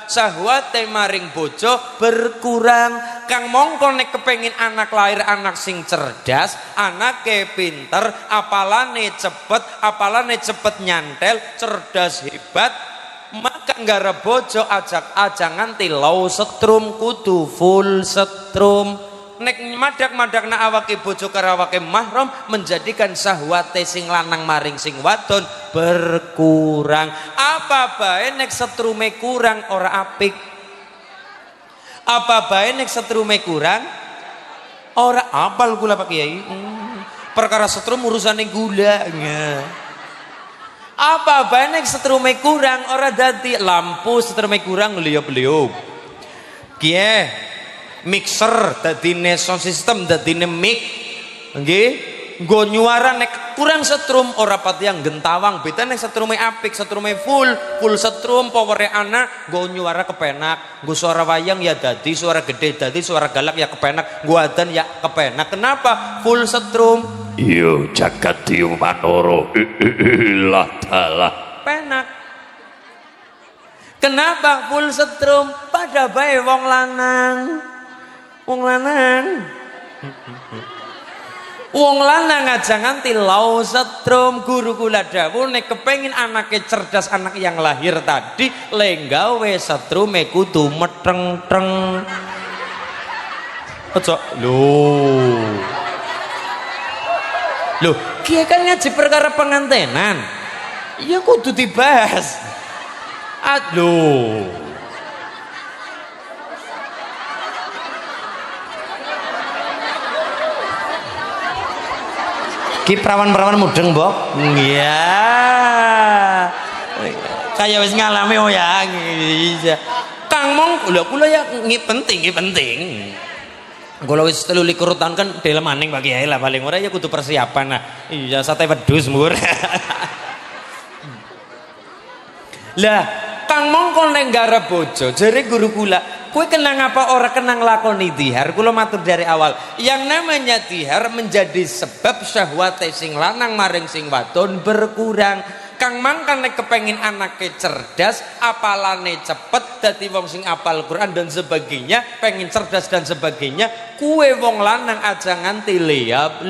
Speaker 1: syahwate maring bojo berkurang. Kang mongko nek kepengin anak lahir anak sing cerdas, anake pinter, apalane cepet nyantel, cerdas hebat, maka nggara bojo aja nganti low setrum, kudu full setrum. Nek madak-madak na awake bojo karo awake mahram menjadikan syahwate sing lanang maring sing wadon berkurang. Apa bae nek setrume kurang ora apik? Apa bae nek setrume kurang ora apal kula Pak Kiai. Perkara setrum urusane gula. Apa bae nek setrume kurang ora dadi lampu setrume kurang liup-liup. Kiye mixer dadine sound system dadine mic nggih nggo nyuara nek kurang setrum ora pati yang gentawang. Beda nek setrume apik, setrume full setrum powere anak nggo nyuara kepenak, nggo suara wayang ya dadi, suara gede dadi, suara galak ya kepenak, nggo adzan ya kepenak. Kenapa? Full setrum.
Speaker 2: Yo jagat diu manoro lah dalah
Speaker 1: Penak. Kenapa full setrum? Pada bae wong lanang. Wong lanang aja nganti lau setrum. Guru kula dawuh nek kepengin anake cerdas, anak yang lahir tadi lenggawe setrume kudu meteng-teng. Ojo Loh, kiye kan ngaji perkara pengantenan. Ya kudu dibahas. Aduh. Ki perawan-perawan mudeng, Mbok. Iya. Kayak wis ngalami oh ya. Kang Mong, kula ya penting. Kalau wis 23 tahun kan dalam maning Pak Kiai lah paling ora ya kudu persiapan nah. Iya sate wedhus mur. Lah Kang Mongko nek garap bojo jare guru kula, kowe kenang apa ora kenang lakoni dihar? Kula matur dari awal, yang namanya dihar menjadi sebab syahwate sing lanang maring sing wadon berkurang. Kang mangkan nek kepengin anake cerdas, apalane cepet, dadi wong sing apal Quran dan sebagainya, pengen cerdas dan sebagainya, kue wong lanang aja nganti leyap,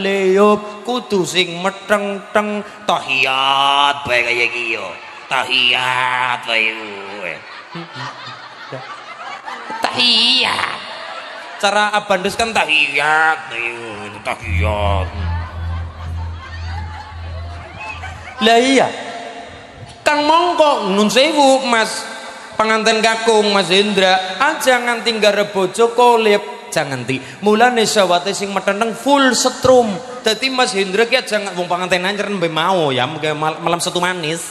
Speaker 1: kudu sing meteng-teng, tahiyat bae kaya iki yo. Tahiyat bae kowe. Tahiyat. Cara abandus kan tahiyat, tahiyat. Lah iya. Kang Mongko nun sewu Mas pengantin kakung Mas Hendra aja nganti ngarep bojo kolep jangan nganti mulane syahwate sing metenteng full setrum. Dadi Mas Hendra ki aja wong pengantin anjer nembe mau ya malam satu manis.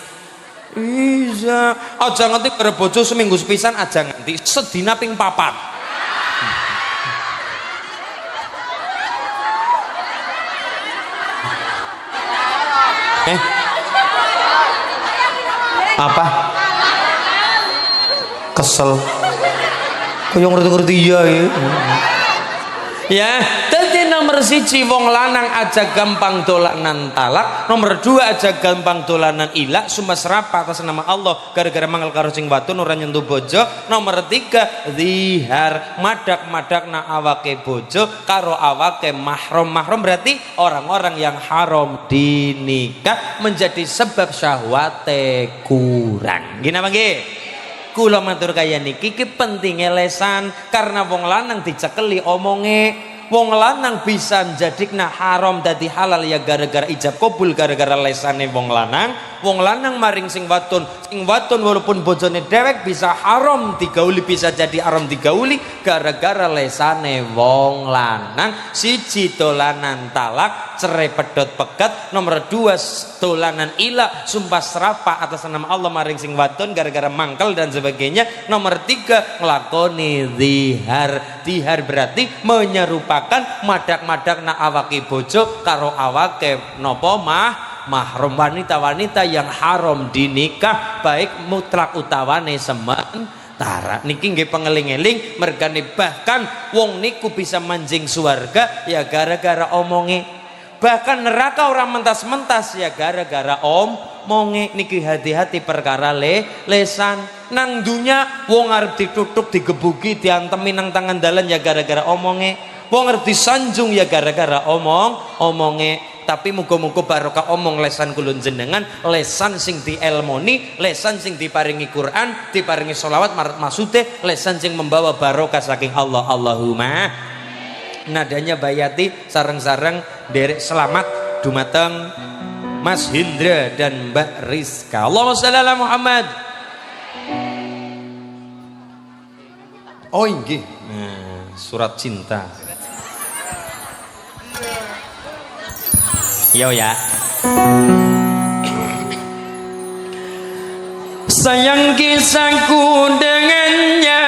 Speaker 1: Iya, aja nganti ngarep bojo seminggu sepisan aja nganti sedina ping 4. Apa? kesel kaya ngerti-ngerti ya. Ya, dadi nomor siji wong lanang aja gampang dolanan talak, nomor dua aja gampang dolanan ilak sumas rapa atas nama Allah gara-gara mangkel karo sing wadon ora nyentuh bojo. Nomor tiga zihar, madak-madak na awake bojo karo awake mahram. Mahram berarti orang-orang yang haram dinikah menjadi sebab syahwate kurang. Gini apa nggih? Kula matur kaya niki ki pentinge lesan karena wong lanang dicekeli omonge. Wong lanang bisa jadikna haram dadi halal ya gara-gara ijab kabul gara-gara lesane wong lanang. Wong lanang maring sing wadon walaupun bojone dewek bisa haram digauli, bisa jadi haram digauli gara-gara lesane wong lanang. Siji dolanan talak, cerai pedot pegat. Nomor dua dolanan ila sumpah serapah atas nama Allah maring sing wadon gara-gara mangkel dan sebagainya. Nomor tiga ngelakoni zihar. Zihar berarti menyerupakan madak-madak na awake bojo karo awake nopo mahram, wanita-wanita yang haram dinikah baik mutlak utawane sementara. Niki nggih pengeling-eling mergane bahkan wong niku bisa manjing swarga ya gara-gara omonge. Bahkan neraka orang mentas-mentas ya gara-gara omonge. Niki hati-hati perkara lesan. Nang dunya wong arep ditutuk digebuki diantemi nang tangan dalan ya gara-gara omonge. Wong arep disanjung ya gara-gara omonge. Tapi muga-muga barokah omong lesan kulun jenengan, lesan sing dielmoni, lesan sing diparingi Quran, diparingi sholawat, maksude lesan sing membawa barokah saking Allah. Allahumma. Nadanya Bayati sareng-sareng derek selamat dumateng Mas Hindra dan Mbak Rizka. Allahumma shalli ala Muhammad. Oh inggih. Nah, surat cinta. Yo ya. Sayang kisahku dengannya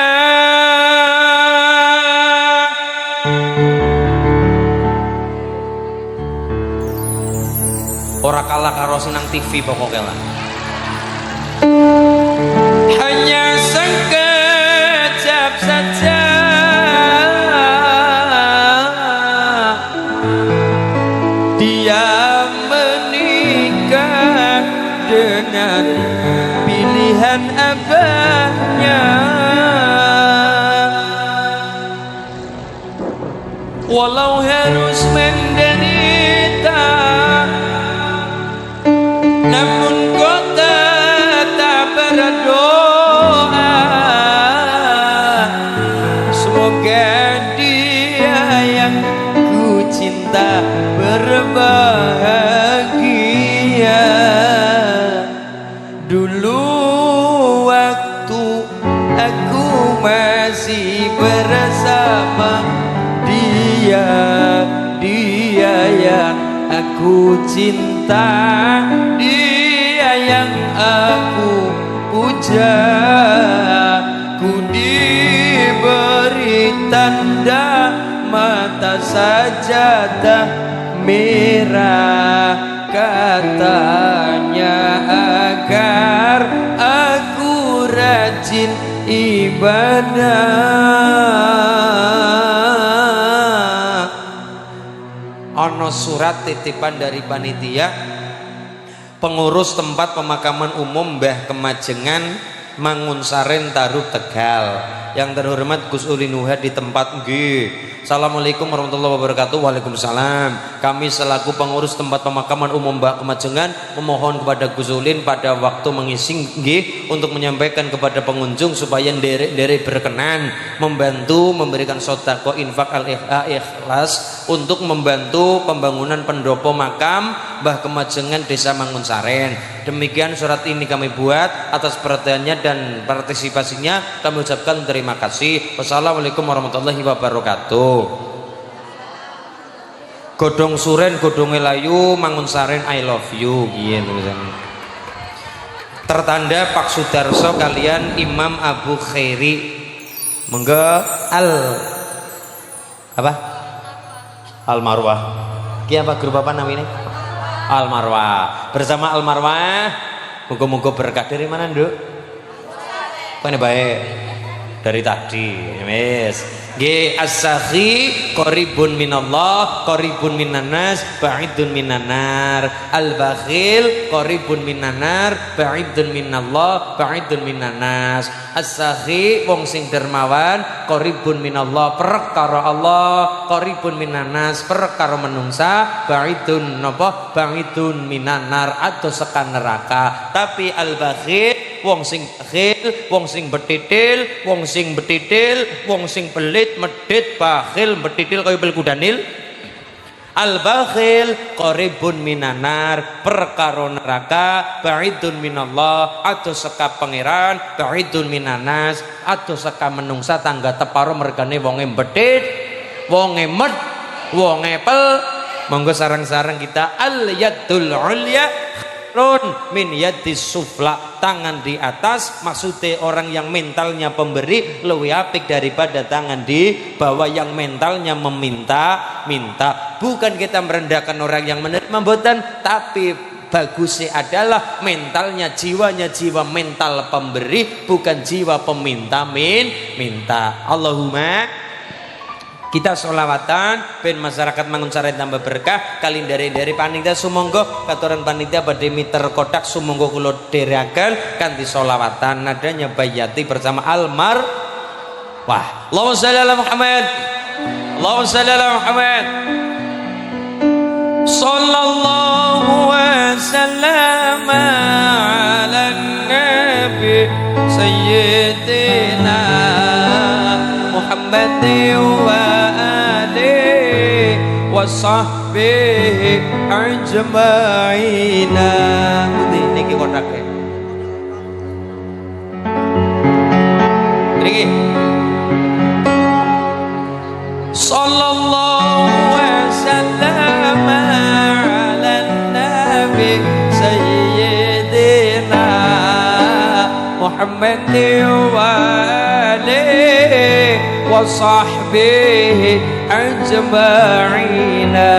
Speaker 1: ora kalah karo senang TV pokoknya lah. Hanya sekejap saja dia menikah dengan pilihan abahnya. Walau harus menderita, namun kau tetap berdoa. Semoga dia yang ku cinta berbahagia. Dulu waktu aku masih bersama dia, dia yang aku cinta, dia yang aku puja. Ku diberi tanda mata sajadah merah, katanya agar aku rajin ibadah. Ono surat titipan dari panitia pengurus tempat pemakaman umum Mbah Kemajengan Mangunsaren Tarup Tegal. Yang terhormat Gus Uli Nuha di tempat nggih. Assalamualaikum warahmatullahi wabarakatuh. Waalaikumsalam. Kami selaku pengurus tempat pemakaman umum Mbah Kemajengan memohon kepada Gus Ulin pada waktu mengisi nggih untuk menyampaikan kepada pengunjung supaya derek berkenan membantu memberikan sedekah infak al-ikhlas untuk membantu pembangunan pendopo makam Mbah Kemajengan Desa Mangunsaren. Demikian surat ini kami buat, atas perhatiannya dan partisipasinya kami ucapkan terima kasih. Wassalamualaikum warahmatullahi wabarakatuh. Godong suren godong layu Mangunsaren I love you gitu. Tertanda Pak Sudarso kalian Imam Abu Khairi. Monggo Al Marwah. Ki apa grup apa namanya? Al Marwah. Bersama Al Marwah, moga-moga berkah. Dari mana, Nduk? Pane baik dari tadi. Wis. Nggih, as-sakhi qaribun minallah, qaribun minanas, ba'idun minanar. Al-bakhil qaribun minanar, ba'idun minallah, ba'idun minanas. As-sakhi wong sing dermawan, qaribun minallah, perek karo Allah, qaribun minanas, perek karo menungsa, ba'idun napa? Ba'idun minanar, atau sekan neraka. Tapi al-bakhil wong sing bakhil, wong sing betitil, wong sing betitil, wong sing pelit, medit, bakhil, betitil kaya pel kudanil. Al bakhil qaribun minanar, perkara neraka, ba'idun minallah, atau seka pangeran, ba'idun minanas, atau seka menungsa tangga teparo mergane wonge betit, wonge med, wonge pel. Monggo sarang-sarang kita al yadul ulya min yadis sufla, tangan di atas maksudnya orang yang mentalnya pemberi lebih apik daripada tangan di bawah yang mentalnya meminta. Bukan kita merendahkan orang yang menerima mboten, tapi bagusnya adalah mentalnya, jiwanya jiwa mental pemberi, bukan jiwa peminta minta. Allahumma kita sholawatan ben masyarakat Mangunsari tambah berkah kali dari panitia sumangga katuran panitia badhe miter kotak sumangga kula dherekaken kanthi sholawatan nadanya bayati bersama almar. Wah, Allahumma shalli ala Muhammad, Allahumma shalli ala Muhammad, sallallahu wa sallam ala nabi sayyidina Muhammad wa wa sahbihi ajma'ina. Niki kodake. Niki. Sallallahu wasallam ala nabi sayyidina Muhammad wa alihi wa sahbihi ajma'ina.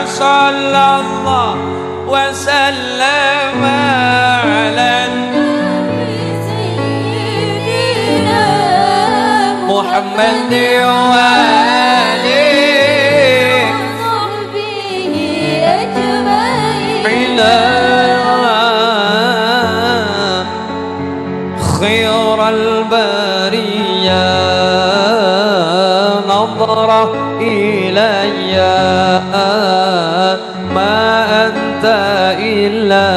Speaker 1: Sallallahu wa sallam ala sayyidina Muhammad wa alihi wa sahbihi ajma'ina. Khairal bariyah nadra ilayya ma anta illa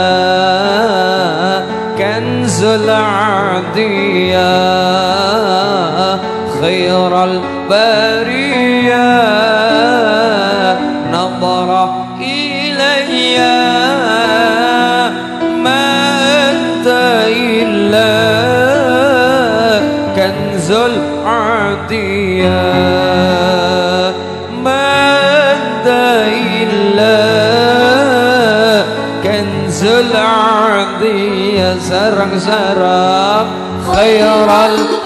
Speaker 1: kanzul adiyah. Khairal bariyah nadra ilayya ma anta illa kanzul adiyah. Manda illa kanzul adiyah. Sarang-sarang khairal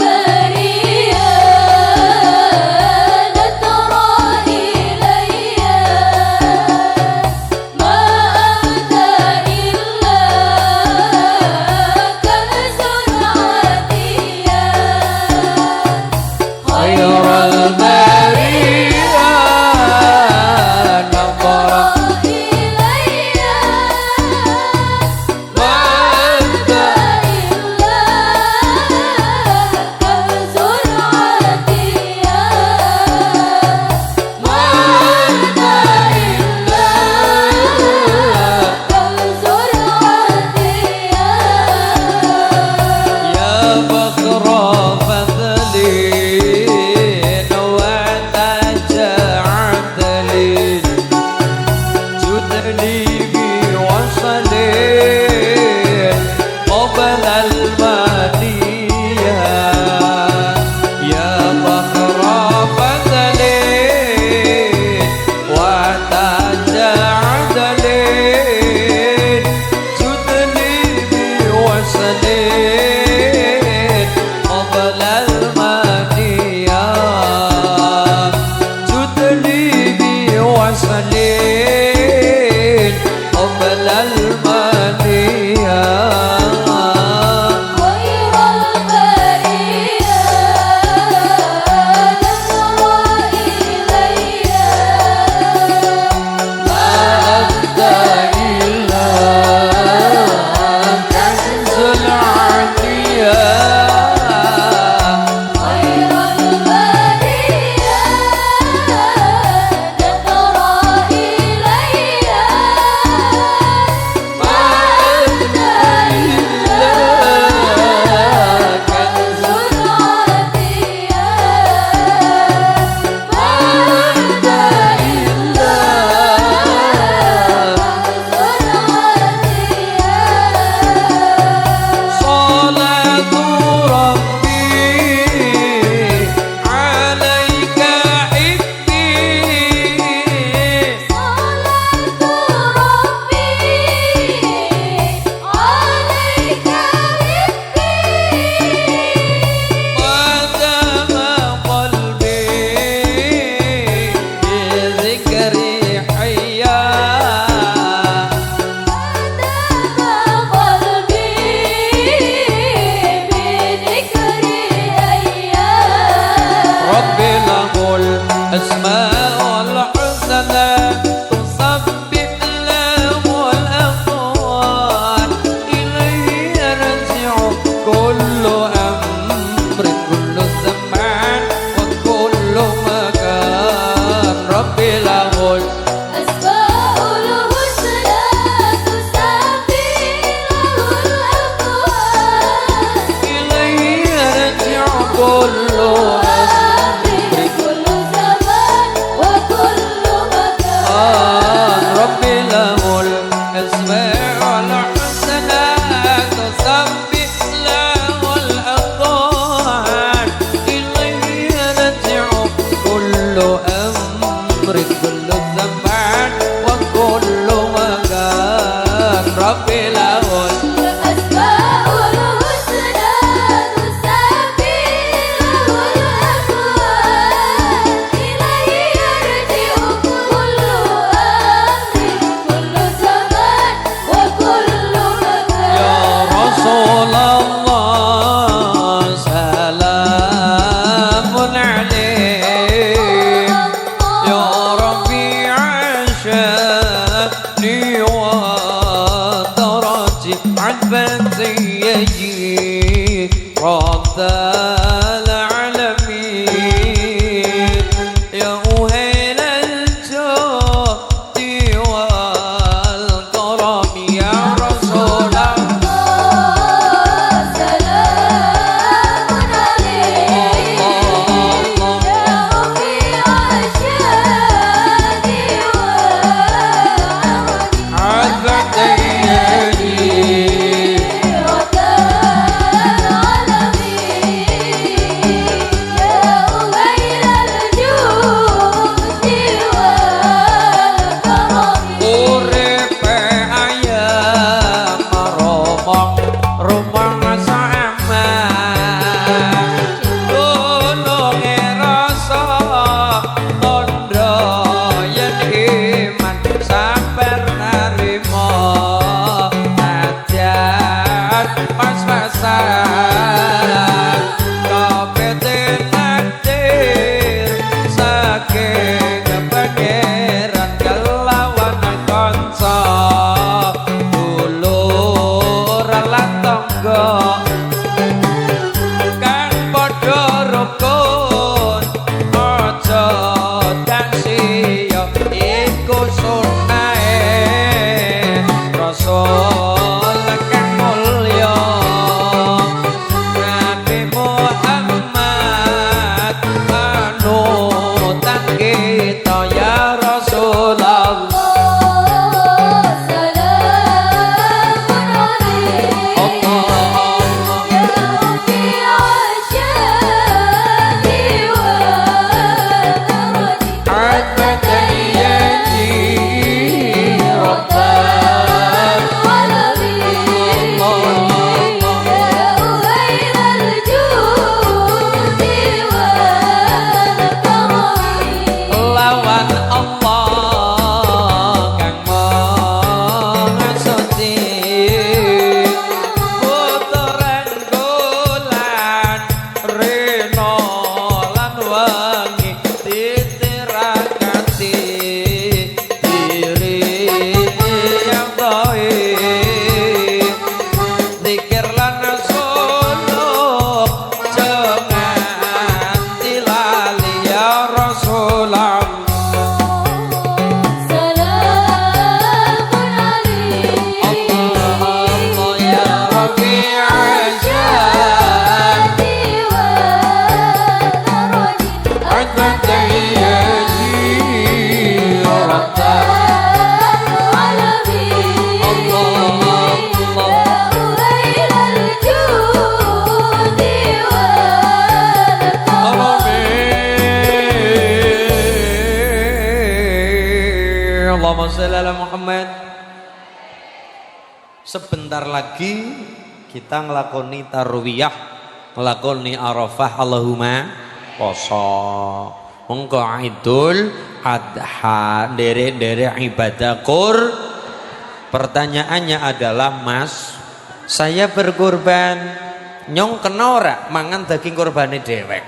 Speaker 1: يجي رب العالمين يا أهل الجود والكرم يا رسول الله Allahumma sholli ala Muhammad. Sebentar lagi kita ngelakoni tarwiyah, ngelakoni Arafah, Allahumma poso. Mengko Idul Adha, derek-derek ibadah Pertanyaannya adalah, Mas, saya berkurban, nyong kena ora mangan daging kurbane dewek?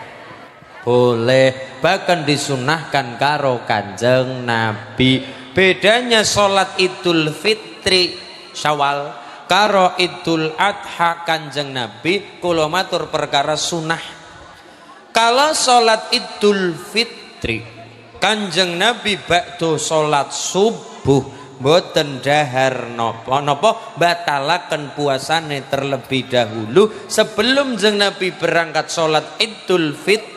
Speaker 1: Boleh, bahkan disunahkan karo Kanjeng Nabi. Bedanya sholat Idul Fitri Syawal karo Idul Adha Kanjeng Nabi kula matur perkara sunah. Kalau sholat Idul Fitri Kanjeng Nabi bakdo sholat subuh boten dahar napa batalaken puasane terlebih dahulu sebelum Kanjeng Nabi berangkat sholat Idul Fitri.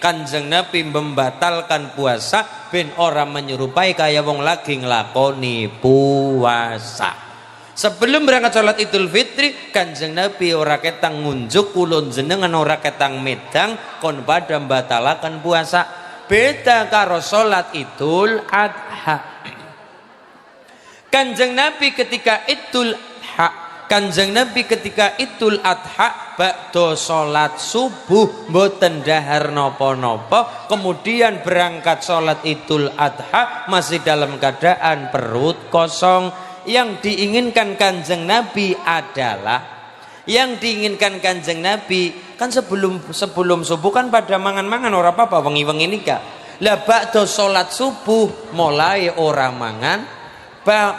Speaker 1: Kanjeng Nabi membatalkan puasa ben ora menyerupai kaya wong lagi nglakoni puasa. Sebelum berangkat sholat Idul Fitri Kanjeng Nabi ora ketang ngunjuk kulon jenengan ora ketang medang kon pada batalakan puasa. Beda karo sholat Idul Adha. Kanjeng Nabi ketika Idul Adha Kanjeng Nabi ketika Idul Adha bakdo sholat subuh mboten dahar nopo-nopo, kemudian berangkat sholat Idul Adha masih dalam keadaan perut kosong. Yang diinginkan Kanjeng Nabi adalah kan sebelum subuh kan pada mangan-mangan ora apa-apa wengi-wengi nika. Lah bakdo sholat subuh mulai ora mangan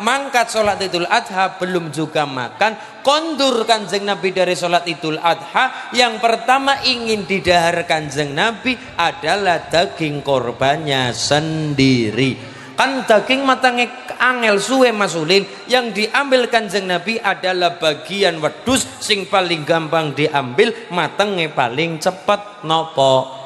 Speaker 1: mangkat sholat Idul Adha belum juga makan, kondur Kanjeng Nabi dari sholat Idul Adha. Yang pertama ingin didahar Kanjeng Nabi adalah daging korbannya sendiri. Kan daging matangnya angel suwe masulin, yang diambil Kanjeng Nabi adalah bagian wedus sing paling gampang diambil, matangnya paling cepet. Nopo?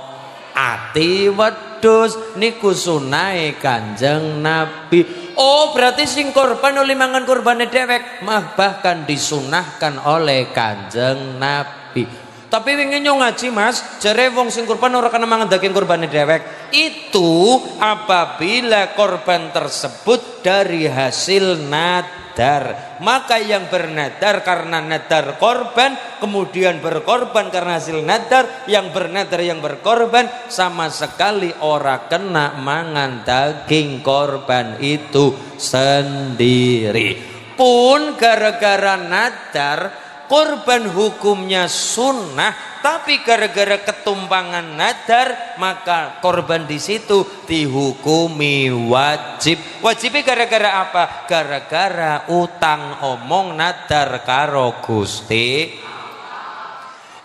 Speaker 1: Ati wedus niku sunai Kanjeng Nabi. Oh, berarti sing korban oleh mangan korbane dewek bahkan disunahkan oleh Kanjeng Nabi. Tapi wingi ngaji Mas, jare wong sing korban ora kena mangan daging korbane dewek. Itu apabila korban tersebut dari hasil nadar. Maka yang bernadar karena nadar korban, kemudian berkorban karena hasil nadar, yang bernadar yang berkorban sama sekali ora kena mangan daging korban itu sendiri. Pun gara-gara nadar korban hukumnya sunnah, tapi gara-gara ketumpangan nadar maka korban di situ dihukumi wajib. Wajibnya gara-gara apa? Gara-gara utang omong nadar karo Gusti.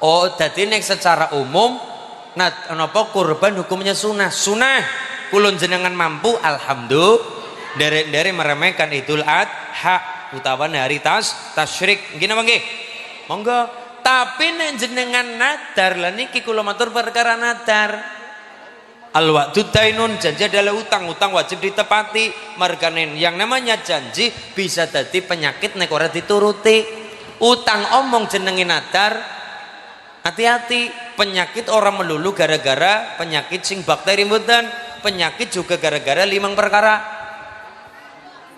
Speaker 1: Oh, jadi nek secara umum napa korban hukumnya sunnah. Sunnah kulon jenengan mampu alhamdulillah dari meremehkan Idul Adha utawa hari tasyrik. Gini apa nggih? Monggo. Tapi nek jenengan nadar lah niki kula matur perkara nadar. Al wa'du dainun, janji adalah utang wajib ditepati. Marganen yang namanya janji bisa jadi penyakit nek ora dituruti. Utang omong jenenge nadar. Hati-hati, penyakit orang melulu gara-gara penyakit sing bakteri mboten. Penyakit juga gara-gara 5 perkara.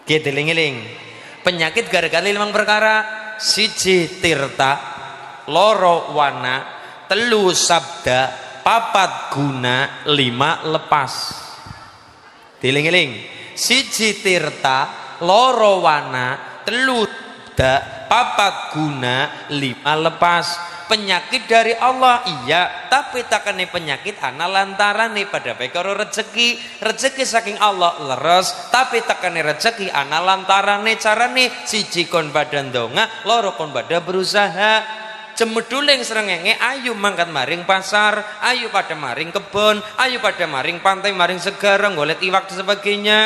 Speaker 1: Gedeling-eling. Penyakit gara-gara 5 perkara. Siji tirta, loro wana, telu sabda, papat guna, 5 lepas. Diling-iling. Siji tirta, loro wana, telu sabda, papat guna, 5 lepas. Penyakit dari Allah iya, tapi takane penyakit ana lantarane pada bae karo rezeki saking Allah leres, tapi takane rezeki ana lantarane. Carane siji kon badan donga, loro kon pada berusaha. Cemeduling srengenge ayo mangkat maring pasar, ayo pada maring kebon, ayo pada maring pantai, maring segara golek iwak dan sebagainya.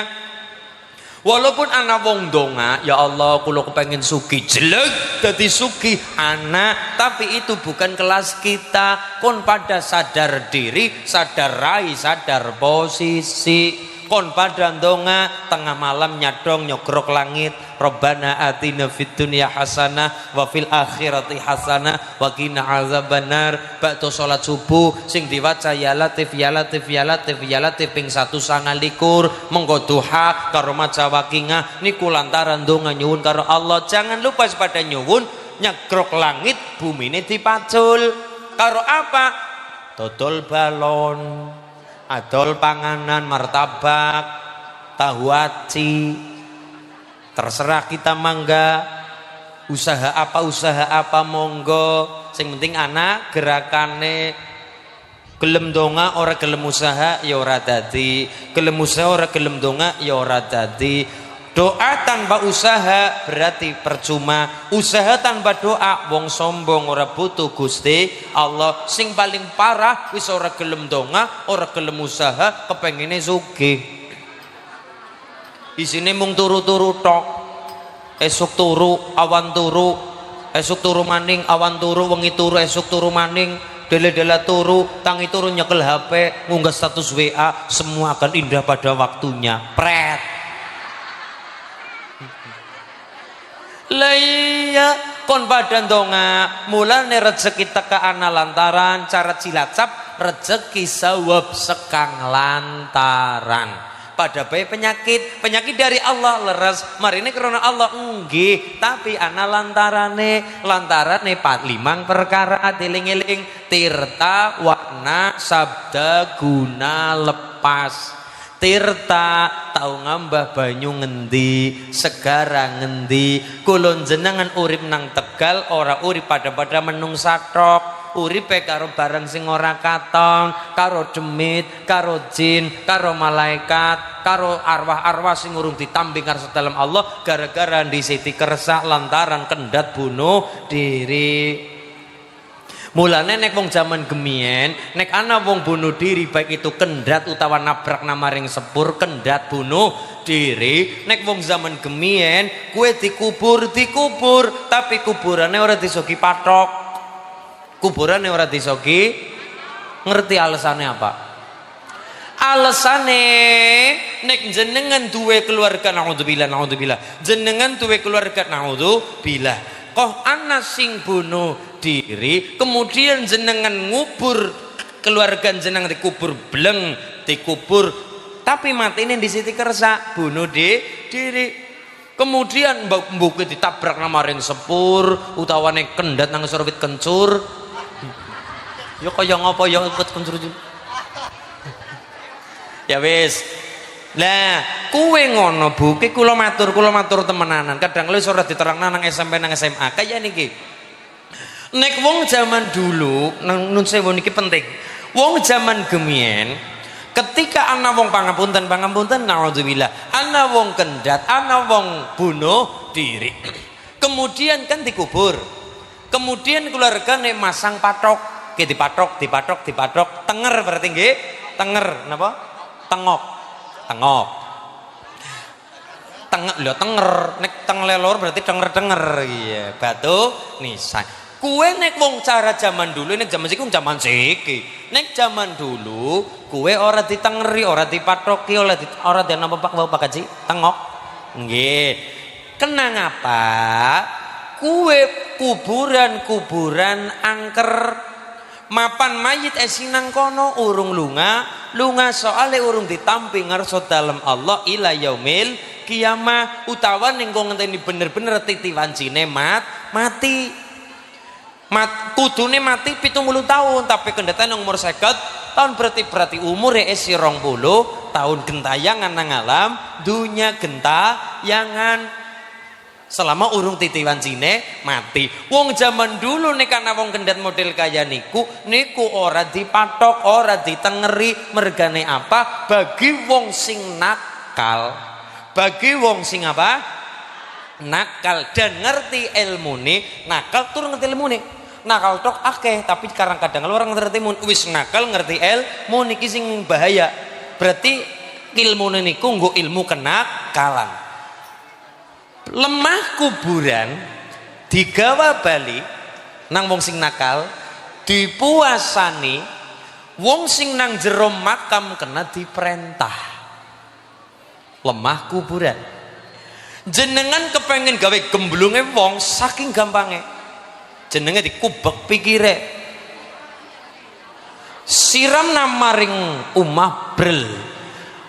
Speaker 1: Walaupun anak wong donga, ya Allah kulo kepengen suki, jelek dadi suki anak, tapi itu bukan kelas kita. Kon pada sadar diri, sadar rai, sadar posisi. Kon pada donga tengah malam nyadong nyogrok langit, Rabbana atina fid dunya hasanah wa fil akhirati hasanah wa qina azabannar. Bakto salat subuh sing diwaca ya latif ya latif ya latif ya latif ping 129 mengko duha karo maca wakingah niku lantaran donga nyuwun karo Allah. Jangan lupa pada nyuwun nyegrok langit bumine dipacul karo apa? Dodol balon, adol panganan, martabak, tahu aci, terserah kita mangga. Usaha apa monggo, sing penting anak gerakane. Gelem donga ora gelem usaha ya ora dadi, gelem usaha ora gelem donga ya ora dadi. Doa tanpa usaha berarti percuma. Usaha tanpa doa wong sombong ora butuh Gusti Allah. Sing paling parah wis ora gelem donga, ora gelem usaha, kepengine sugih. Isine mung turu-turu tok. Esuk turu, awan turu, esuk turu maning, awan turu, wengi turu, esuk turu maning, dele-dele turu, tangi turu nyekel HP, ngunggah status WA, semua akan indah pada waktunya. Pret. Laya kon badan donga mulane rezeki teka ana lantaran cara cilacap rezeki sawab sekang lantaran pada bae penyakit dari Allah leres marine karena Allah nggih tapi ana lantarane 5 perkara diling-eling tirta warna sabda guna lepas. Tirta tau ngambah banyu ngendi, segara ngendi. Kulon jenengan urip nang Tegal ora urip pada menung satok, uripe karo barang sing ora katon, karo demit, karo jin, karo malaikat, karo arwah-arwah sing urung ditampi ngarsa dalam Allah gara-gara di Siti kersa lantaran kendat bunuh diri. Mulane nek wong zaman gemien nek ana wong bunuh diri baik itu kendat utawa nabrak namaring sepur kendat bunuh diri, nek wong zaman gemien kue dikubur tapi kuburannya ora disogi patok, kuburannya ora disogi. Ngerti alasannya apa? Alasane nek jenengan duwe keluarga naudzubillah jenengan duwe keluarga naudzubillah kok ana sing bunuh diri kemudian jenengan ngubur keluarga jenengan dikubur bleng dikubur tapi mati ini di Siti kersa bunuh diri kemudian mbok ditabrak namaring sepur utawane kendat nang sorwit kencur ya kaya ngapa ya ikut kencur ya wis. Lah, kuwe ngono Bu, ki kula matur temenanan. Kadang lho ora diterangna nang SMP nang SMA. Kaya niki. Nek wong zaman dulu, nun sewu niki penting. Wong zaman gemien, ketika ana wong pangapunten naudzubillah, ana wong kendat, ana wong bunuh diri. Kemudian kan dikubur. Kemudian keluarga nek masang patok, ki dipatok, tenger berarti nggih? Tenger napa? Tengok lho tenger nek teng lelor berarti denger iya batu nisan kue nek wong cara zaman dulu nek zaman siki nek zaman dulu kue ora ditengeri ora dipatoki ora napa Pak Haji tengok nggih kenang apa kue kuburan angker mapan mayit esinang kono urung lunga soale urung ditampi ngarsa dalam Allah ila yaumil kiamah utawa ning kok ngenteni bener-bener titiwancine mati kudune mati 70 tahun tapi kendatan umur 50 tahun berarti umure isi 20 tahun gentayangan nang alam dunya gentayangan selama urung titiwancine mati. Wong zaman dulu nek ana wong kendat model kaya niku ora dipatok, ora ditengeri, mergane apa? Bagi wong sing nakal. Bagi wong sing apa? Nakal dan ngerti ilmune, nakal tur ngerti ilmune. Nakal tok akeh, tapi kadang orang ngerti ilmu wis nakal ngerti ilmu niki sing bahaya. Berarti ilmune niku nggo ilmu kenakalan. Lemah kuburan digawa bali nang wong sing nakal dipuasani wong sing nang jero makam kena diperintah lemah kuburan jenengan kepengen gawe gemblunge wong saking gampangnya jenenge dikubek pikire siram namaring umah brel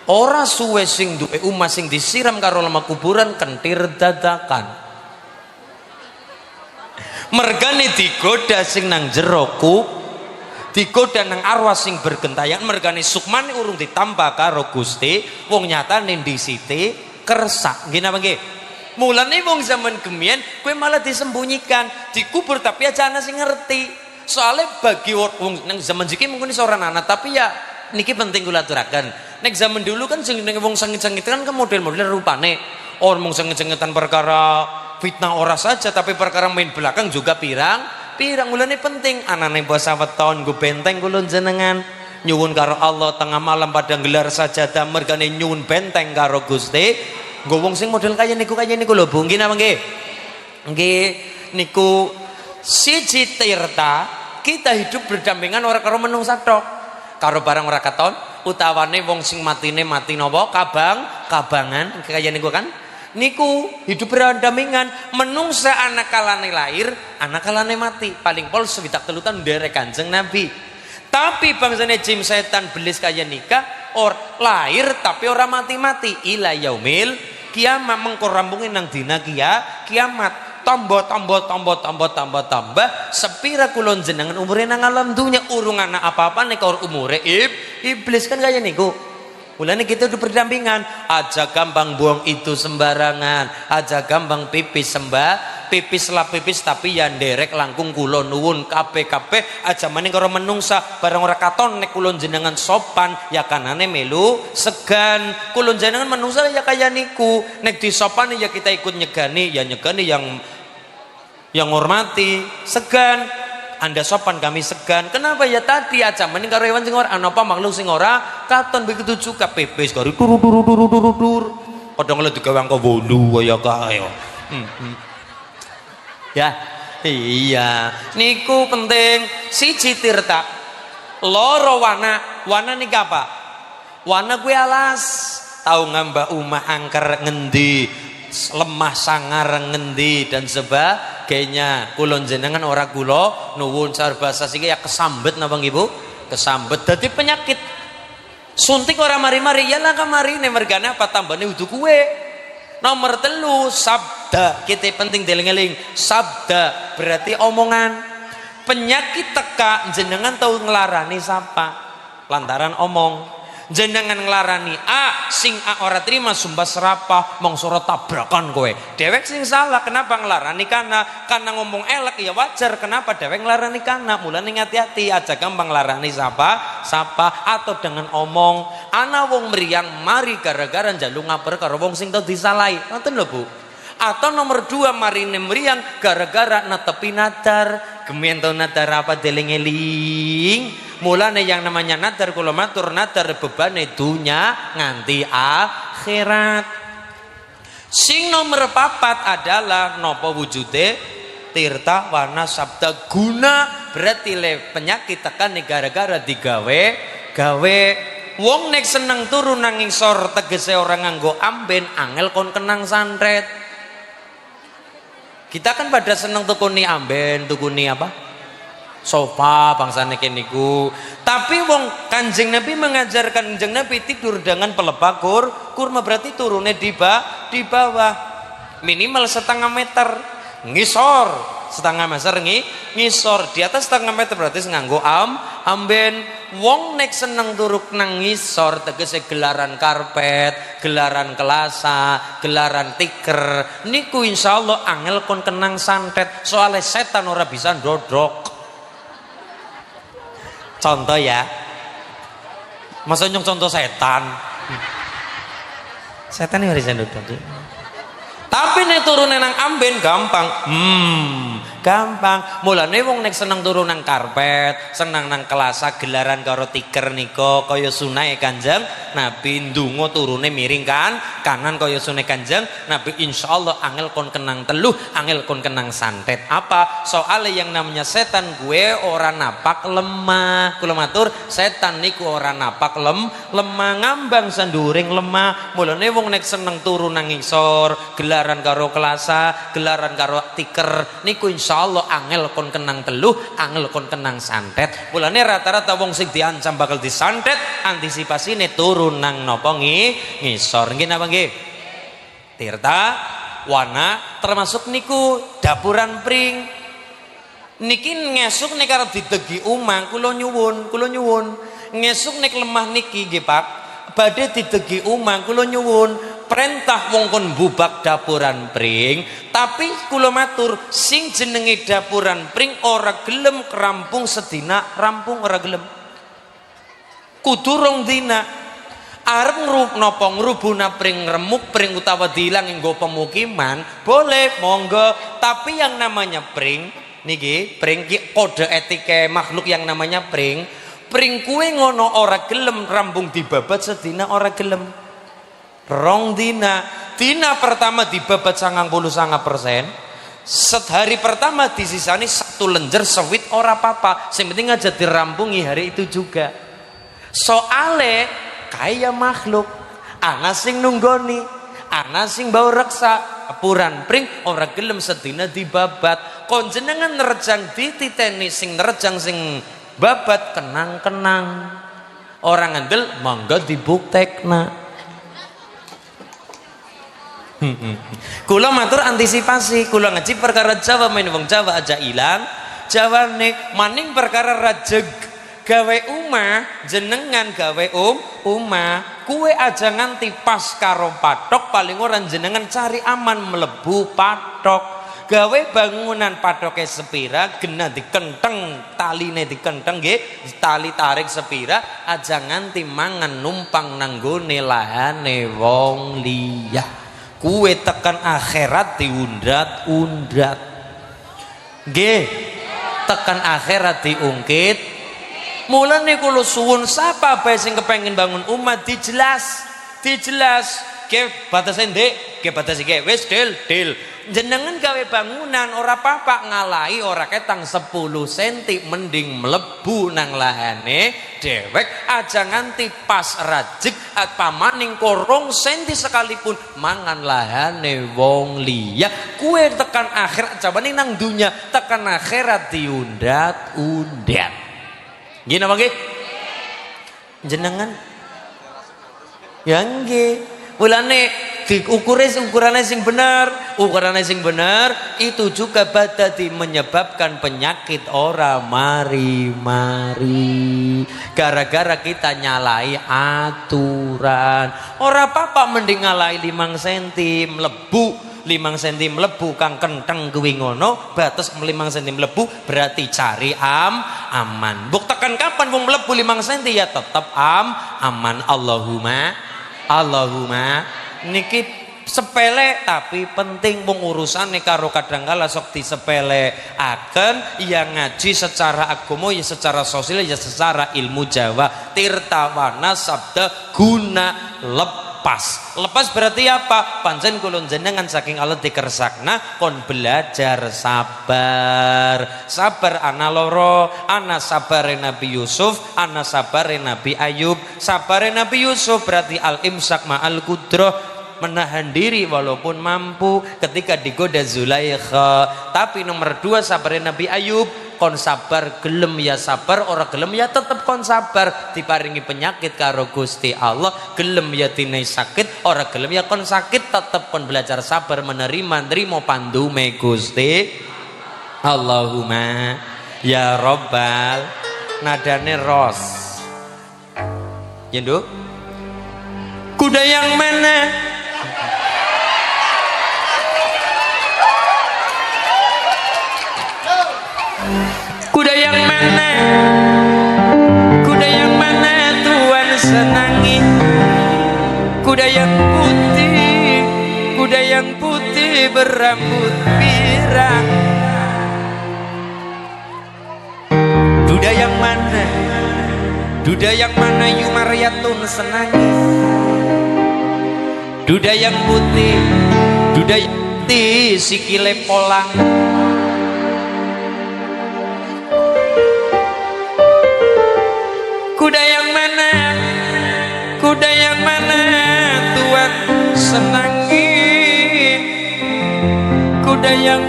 Speaker 1: ora suwe sing duwe umah sing disiram karo lemah kuburan kentir dadakan mergane digoda sing nang jeroku digoda nang arwah sing bergentayangan mergane sukmane urung ditambah karo Gusti wong nyatane di Siti kersa nggih napa nggih mulane wong zaman gemien kowe malah disembunyikan dikubur tapi aja ana sing ngerti soalnya bagi wong nang zaman iki mungkin seorang anak tapi ya niki penting kula aturaken nek zaman dulu kan sing wong sengit-sengit kan model-model rupane orang mung sengit-sengitan perkara fitnah ora saja tapi perkara main belakang juga pirang mulane penting anane puasa weton nggo benteng kula jenengan nyuwun karo Allah tengah malam pada gelar sajadah mergane nyuwun benteng karo Gusti nggo wong sing model kaya niku lho Bu nggih napa nggih niku siji tirta kita hidup berdampingan ora karo menungsa tok karo barang ora katon utawane wong sing matine mati napa kabangan kaya niku kan niku hidup berdampingan menungsa anak kalane lahir anak kalane mati paling pol sewidak telutan nderek Kanjeng Nabi tapi bangsane jin setan belis kaya nikah lahir tapi ora mati-mati ila yaumil kiamat mengko rambunge nang dina kiamat tambah sepira kulon jenengan umure nang alam dunya urung ana apa-apa nek umure iblis kan kaya niku mulane kita udah berdampingan aja gampang buang itu sembarangan aja gampang pipis pipis lah pipis tapi ya nderek langkung kula nuwun kabeh-kabeh aja maning karo menungsa bareng ora katon nek kula jenengan sopan ya kanane melu segan kula jenengan menungsa ya kaya niku nek disopani ya kita ikut nyegani ya nyegani yang hormati segan Anda sopan kami segan kenapa ya tadi aja maning karo hewan sing ora ana apa makhluk sing ora katon begitu juga pipis karo dur padahal kalau digawe angka 8 kaya kae ya iya niku penting siji tirta loro wana nika apa wana gue alas tahu ngambah umah angker ngendi lemah sangar ngendi dan sebagainya kulon jenengan ora kula nuwun sarbasa sing ya kesambet napa nggih Bu kesambet dadi penyakit suntik ora mari-mari ya lah kamari nek mergane apa tambane wudu kuwe nomor 3 sabda kita penting dieling-eling sabda berarti omongan penyakit teka jenengan tahu ngelarani siapa lantaran omong jenengan ngelarani sing ora terima sumpah serapah mongsoro tabrakan kowe dewek sing salah kenapa ngelarani karena ngomong elek ya wajar kenapa dewek ngelarani karena mulane hati-hati aja gampang ngelarani siapa atau dengan omong ana wong mriyang mari gara-gara njaluk ngaper karo wong sing tau disalahi ngoten lho Bu atau nomor 2 marine mriyang gara-gara netepi nadar gemien tau nadar apa deling-eling mulane yang namanya nadar kula matur nadar bebane dunya nganti akhirat sing nomor 4 adalah nopo wujude tirta wana sabda guna berarti le penyakit tekan gara-gara digawe wong nek seneng turu nanging sor tegese orang nganggo amben angel kon kenang santet kita kan pada seneng tukuni amben tukuni apa sofa bangsane keniku tapi wong Kanjeng Nabi mengajarkan Kanjeng Nabi tidur dengan pelebak kurma berarti turunnya di bawah minimal setengah meter ngisor setengah meter ngisor di atas setengah meter berarti nganggo amben wong nek seneng turuk nang ngisor tegese gelaran karpet gelaran kelasa gelaran tiker niku insyaallah angel kon kenang santet soalnya setan ora bisa ndodok contoh ya maksudnya contoh setan ini harus ndodok tapi nek turun nang amben gampang gampang mulane wong nek seneng turun nang karpet seneng nang kelasa gelaran karo tiker niko kaya sunai Kanjeng Nabi ndonga turune miring kanan kaya sunai Kanjeng Nabi insyaallah angel kon kenang teluh angel kon kenang santet apa soalnya yang namanya setan gue ora napak lemah kula matur setan niku ora napak lemah ngambang sanduring lemah mulane wong nek seneng turun nang ngisor gelaran karo kelasa gelaran karo tiker niku insyaallah angel kon kenang teluh angel kon kenang santet mulane rata-rata wong sing diancam bakal disantet antisipasine turun nang napa ngisor nggih napa nggih tirta wana termasuk niku dapuran pring niki ngesuk nek arep didegi umang kula nyuwun ngesuk nek lemah niki nggih Pak badhe didegi umang kula nyuwun perintah wong kon bubak dapuran pring tapi kula matur sing jenenge dapuran pring ora gelem rampung sedina rampung ora gelem kudu rong dina arep ngrubuna pring remuk pring utawa diilang nggo pemukiman boleh monggo tapi yang namanya pring niki pring kode etike makhluk yang namanya pring kuwe ngono ora gelem rampung dibabat sedina ora gelem rong dina pertama dibabat 99%, hari pertama disisani 1 lenjer sewit ora apa-apa sing penting aja dirampungi hari itu juga soale kaya makhluk ana sing nunggoni ana sing bau reksa apuran pring ora gelem sedina dibabat kon jenengan nerjang dititeni sing nerjang sing babat kenang-kenang orang ngandel mangga dibuktekna kula matur antisipasi kula ngaji perkara Jawa main wong Jawa aja ilang jawane maning perkara rajeg gawe umah jenengan gawe umah kuwe aja nganti pas karo patok paling orang jenengan cari aman melebu patok gawe bangunan patoke sepira gena dikenteng taline dikenteng nggih tali tarik sepira aja nganti mangan numpang nanggone lahane wong liya kuwe tekan akhirat diundrat-undrat nggih tekan akhirat diungkit mulane kula suwun sapa bae sing kepengin bangun umat dijelas ke batas ndek ke batas iki wis del jenengan gawe bangunan ora apa-apa ngalahi ora ketang 10 cm mending mlebu nang lahane dewek aja nganti pas rajek pamaning korong senti sekalipun mangan lahane wong liya kue tekan akhirat cabane nang dunya tekan akhirat diundat-undat nggih napa nggih jenengan ya nggih mulane ukurannya sing bener itu juga badati menyebabkan penyakit ora mari-mari gara-gara kita nyalai aturan ora apa-apa mending ngalai 5 cm mlebu 5 cm mlebu kang kenteng kuwi ngono batas 5 cm mlebu berarti cari aman buk tekan kapan wong mlebu 5 cm ya tetep aman Allahumma niki sepele tapi penting pengurusane karo kadangkala sok disepeleaken ya ngaji secara agama ya secara sosial ya secara ilmu Jawa tirtawana sabda guna lepas berarti apa pancen kula jenengan saking Allah dikersakna kon belajar sabar ana loro ana sabare Nabi Yusuf ana sabare Nabi Ayub sabare Nabi Yusuf berarti al imsak ma'al qudrah menahan diri walaupun mampu ketika digoda Zulaikha tapi nomor 2 sabare Nabi Ayub kon sabar gelem ya sabar ora gelem ya tetep kon sabar diparingi penyakit karo Gusti Allah gelem ya tinai sakit ora gelem ya kon sakit tetep kon belajar sabar menerima nrimo pandume Gusti Allahumma ya Rabbal nadane ros ya Nduk kuda yang mana kuda yang mana Tuhan senangi kuda yang putih berambut pirang duda yang mana Yumaryatun senangi duda yang putih sikile polang kuda yang mana Tuhan senangi kuda yang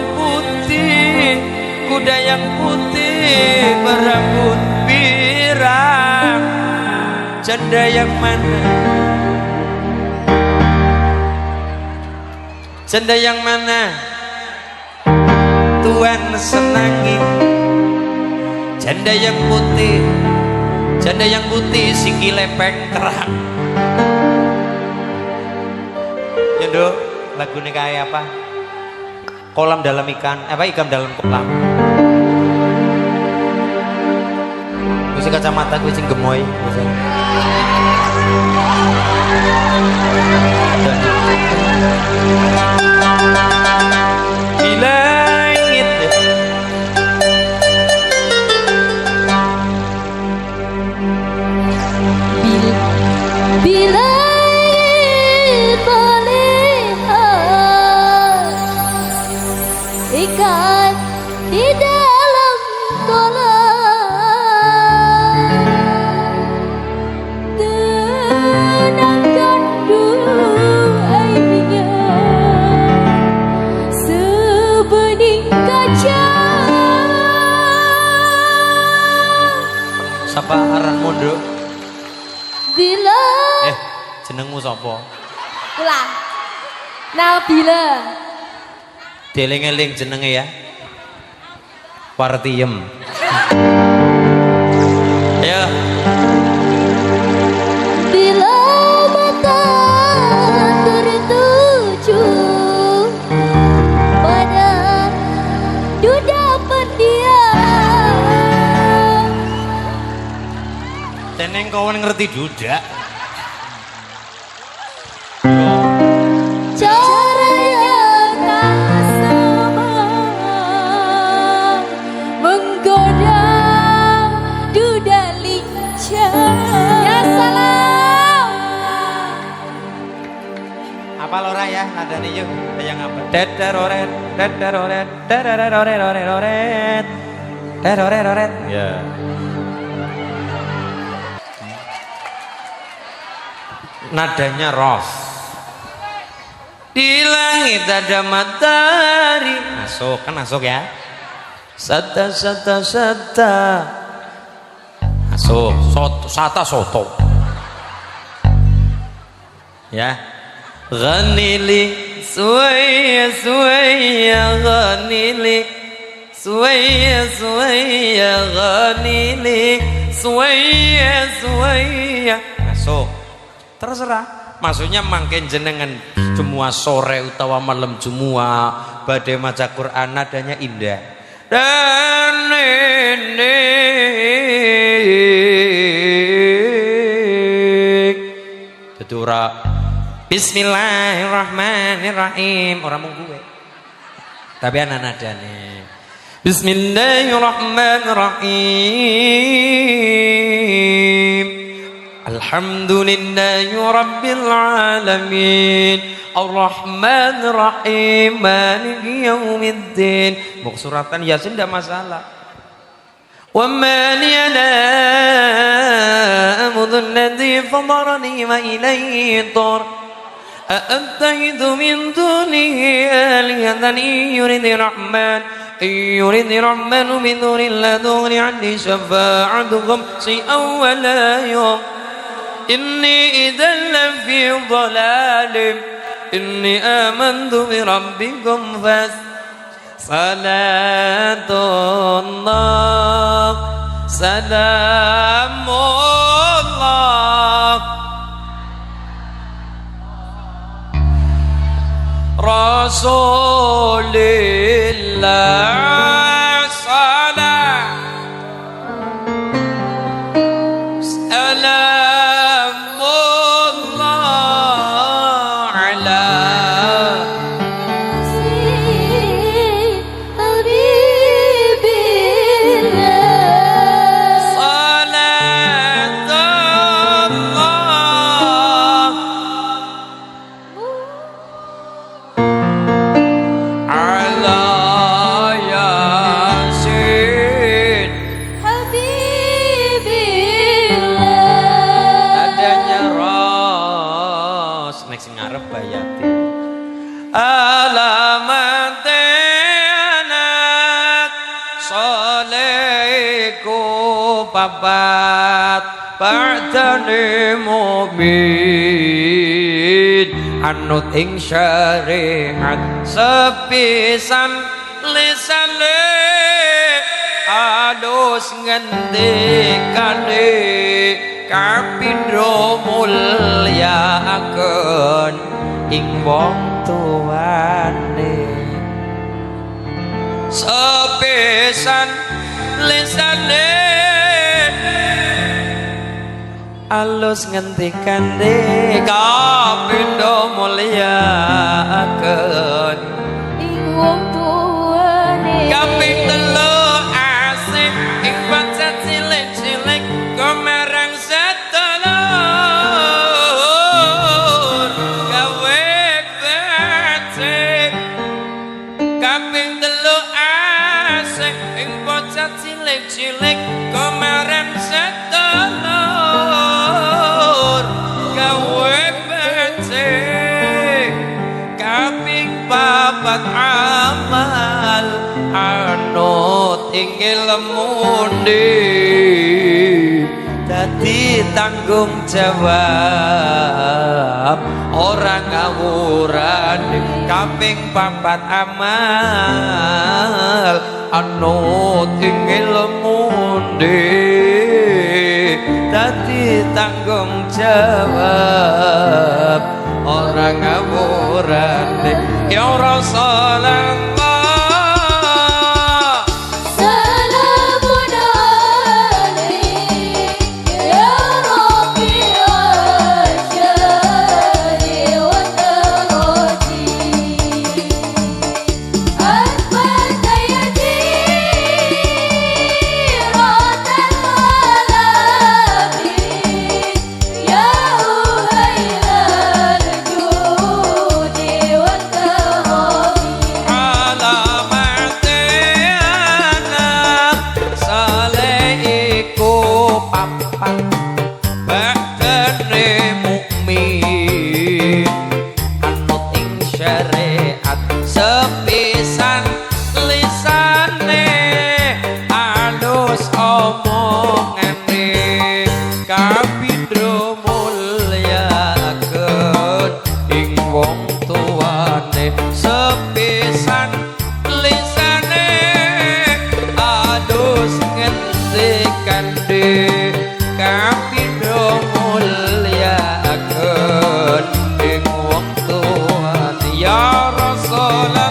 Speaker 1: putih berambut pirang janda yang mana Tuhan senangi janda yang putih sikile pengkerak ya Nduk lagunya kayak apa kolam dalam ikan dalam kolam musik kacamata gue sing gemoy di langit
Speaker 3: bila melihat ikan di dalam kolam tenangkan airnya sebening kaca
Speaker 1: sapa aran mondok
Speaker 3: bila
Speaker 1: jenengmu sapa
Speaker 3: kula Nabila
Speaker 1: dieling-eling jenenge ya Partiem ya
Speaker 3: bila mata tertuju pada
Speaker 1: neng kawan ngerti dudak.
Speaker 3: Cara yang tak sama menggoda duda lincah. Ya salam.
Speaker 1: Apa lora ya nadane yuk yang apa? Dadaroret, dadaroret, dadaroret, dadaroret. Ya. Nadanya ros. Di langit ada matahari. Masuk kan masuk ya. Sata sata sata. Masuk. Sata soto. Ya. Ghanili suwaya suwaya ghanili suwaya suwaya ghanili suwaya suwaya. Masuk. Terserah. Maksudnya mangken jenengan semua sore utawa malam Jumua badai maca Quran nadanya indah. Dan ini Ketura Bismillahirrahmanirrahim. Orang mau gue tapi anak nadanya Bismillahirrahmanirrahim. Alhamdulillahi rabbil alamin. Ar-Rahmanir-Rahim. Maliki yaumiddin. Mau suratan Yasin tidak masalah. Wa ma liyana amudul ladzi fadarani wa ilayhi tar. A'attahidu min dunihi alihatan yuridi rahman. يريد الرحمن من دون لا تغني عني شفاعتكم شيئا ولا يوم إني إذا لفي ضلال إني آمنت بربكم صلاة الله سلام الله رسول الله صلاة سلام الله على
Speaker 3: حبيبي الله.
Speaker 1: صلاة الله على Yasin.
Speaker 3: Habibi Allah.
Speaker 1: Adanya ros nek sing ngarep bayati alamate anak soleku papat ba'dane mukmin anut ing syariat sepisan lisane halus ngendikane kapindho mulyakaken ing wong tuwane sepisan lisane halus ngendikane kapindho mulyakaken
Speaker 3: Ing wong tuane.
Speaker 1: kaping telu asih ing bocah cilik-cilik kemarang sedulur gawe becik kaping telu asih ing bocah cilik-cilik kemarang sedulur gawe becik kaping papat amal anut ing ilmune dadi tanggung jawab orang ngawurane kaping papat amal anut ing ilmune dadi tanggung jawab orang ngawurane ya Rasulullah.
Speaker 3: Salamun alaik ya
Speaker 1: papat badane mukmin anut ing syariat sepisan lisane alus omongane kapindho mulyakeun ing wong tuane sepisan lisane alus ngendikane kapindho mulyakeun ing wong tuane ya Rasulullah.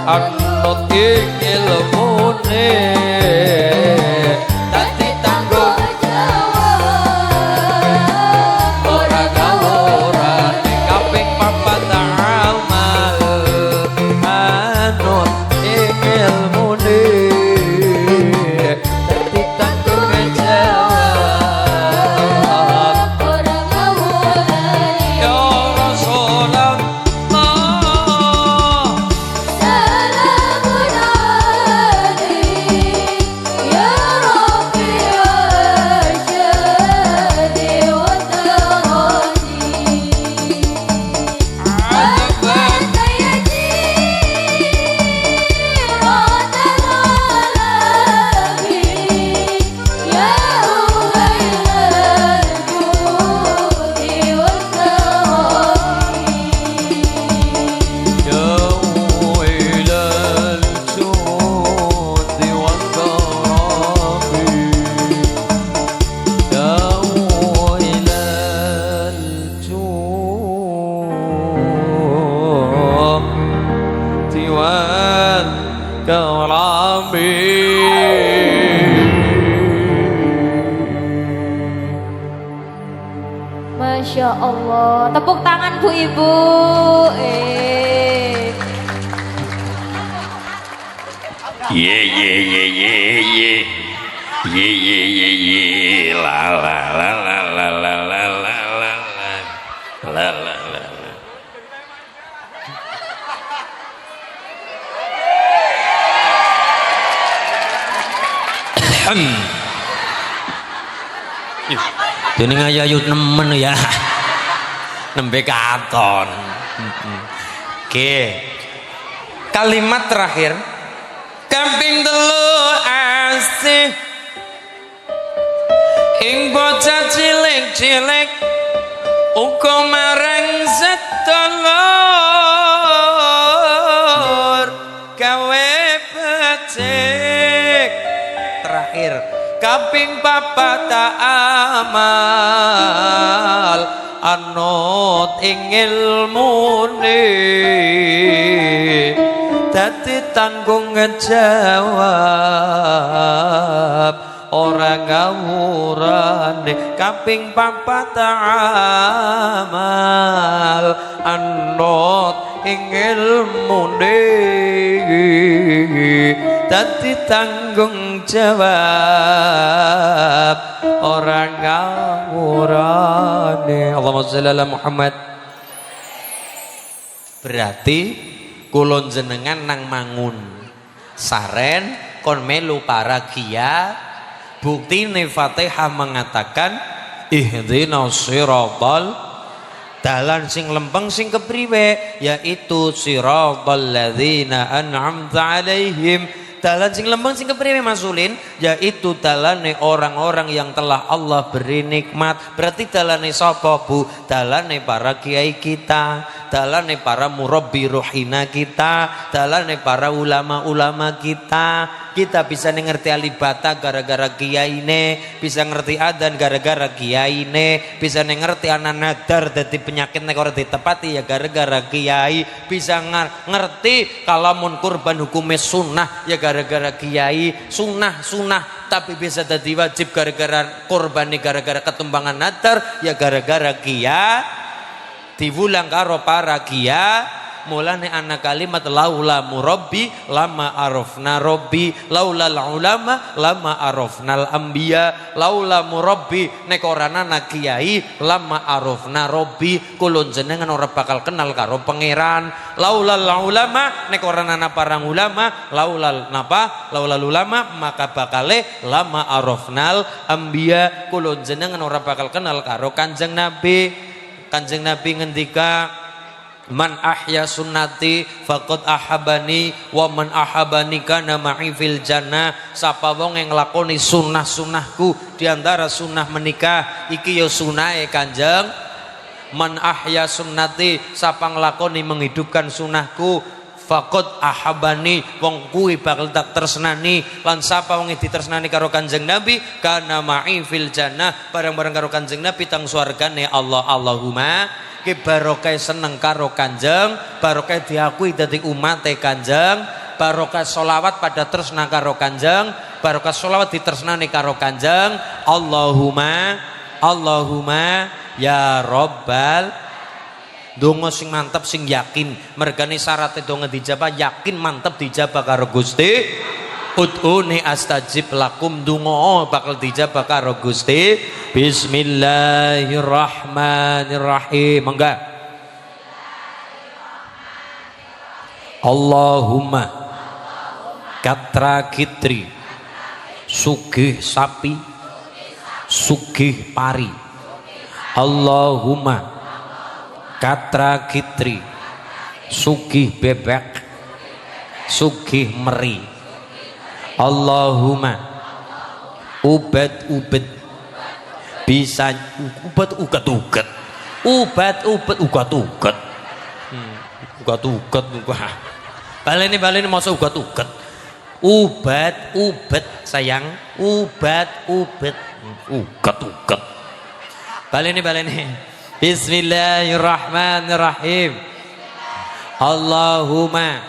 Speaker 1: Anut ing ilmune dadi tanggung jawab ora gawurane kaping papat amal anut ing ilmune dadi tanggung jawab ora gawurane ya Rasulullah.
Speaker 3: Masya Allah, tepuk tangan Bu Ibu.
Speaker 2: Ye ye ye ye ye ye ye ye ye la la la la la la la la la la la la.
Speaker 1: Dening ayu nemen ya. Nembe katon. Oke. Kalimat terakhir. Kaping telu asih ing bocah cilik-cilik uga marang sedulur gawe becik. Terakhir kaping papat amal anut ing ilmune dadi tanggung jawab ora ngawurane kaping 4 amal anot ing ilmune dadi tanggung jawab ora ngawurane. Allahumma sholli ala Muhammad. Berarti kulon jenengan nang mangun saren kon melu para kiya. Bukti Fatihah mengatakan ihdinas siratal dalan sing lempeng sing kepriwe, yaitu siratal ladzina an'amta alaihim. Dalan sing lempeng sing kepriwe masulin, yaitu dalane orang-orang yang telah Allah beri nikmat. Berarti dalane sapa Bu? Dalane para kiai kita, dalane para murabbi ruhina kita, dalane para ulama-ulama kita. Kita bisa ngerti alibata gara-gara kiyaine, bisa ngerti adan gara-gara kiyaine, bisa ngerti anak nadar dadi penyakit nek ora ditepati ya gara-gara kiai, bisa ngerti kalamun kurban hukumnya sunnah ya gara-gara kiai, sunnah tapi bisa dadi wajib gara-gara kurban gara-gara ketumbangan nadar ya gara-gara kiai. Diwulang karo para kiai. Mulane anak kalimat laula murabbi lama arafna robbi, laula ulama lama arafnal anbiya, laula murabbi nek ora ana kiai lama arafna robbi, kulun jenengan ora bakal kenal karo pangeran. Laula ulama nek ora ana para ulama, laula ulama maka bakale lama arafnal anbiya, kulun jenengan ora bakal kenal karo Kanjeng Nabi. Kanjeng Nabi ngendika man ahya sunnati faqad ahabani wa man ahabani kana ma'i fil jannah. Sapa wong yang nglakoni sunnah-sunnahku diantara sunnah menikah iki ya sunahe Kanjeng. Man ahya sunnati sapa nglakoni menghidupkan sunnahku faqad ahabani wong kuwi bakal tak tresnani. Lan sapa wong ditresnani karo Kanjeng Nabi kana ma'i fil jannah bareng-bareng karo Kanjeng Nabi tang swargane Allah. Allahumma ke barokah seneng karo Kanjeng, barokah diakui dadi umate Kanjeng, barokah sholawat pada tresna karo Kanjeng, barokah sholawat ditresnani karo Kanjeng. Allahumma ya Rabbal. Donga sing mantep sing yakin, mergane syaratnya donga dijabah yakin mantep dijabah karo Gusti. Ud'uni astajib lakum, dungo bakal dijabah karo Gusti. Bismillahirrahmanirrahim. Mangga. Allahumma katra kitri sugih sapi sugih pari. Allahumma katra kitri sugih bebek sugih meri. Allahumma ubat bisa ubat baleni masa ugat sayang ubat baleni Bismillahirrahmanirrahim. Allahumma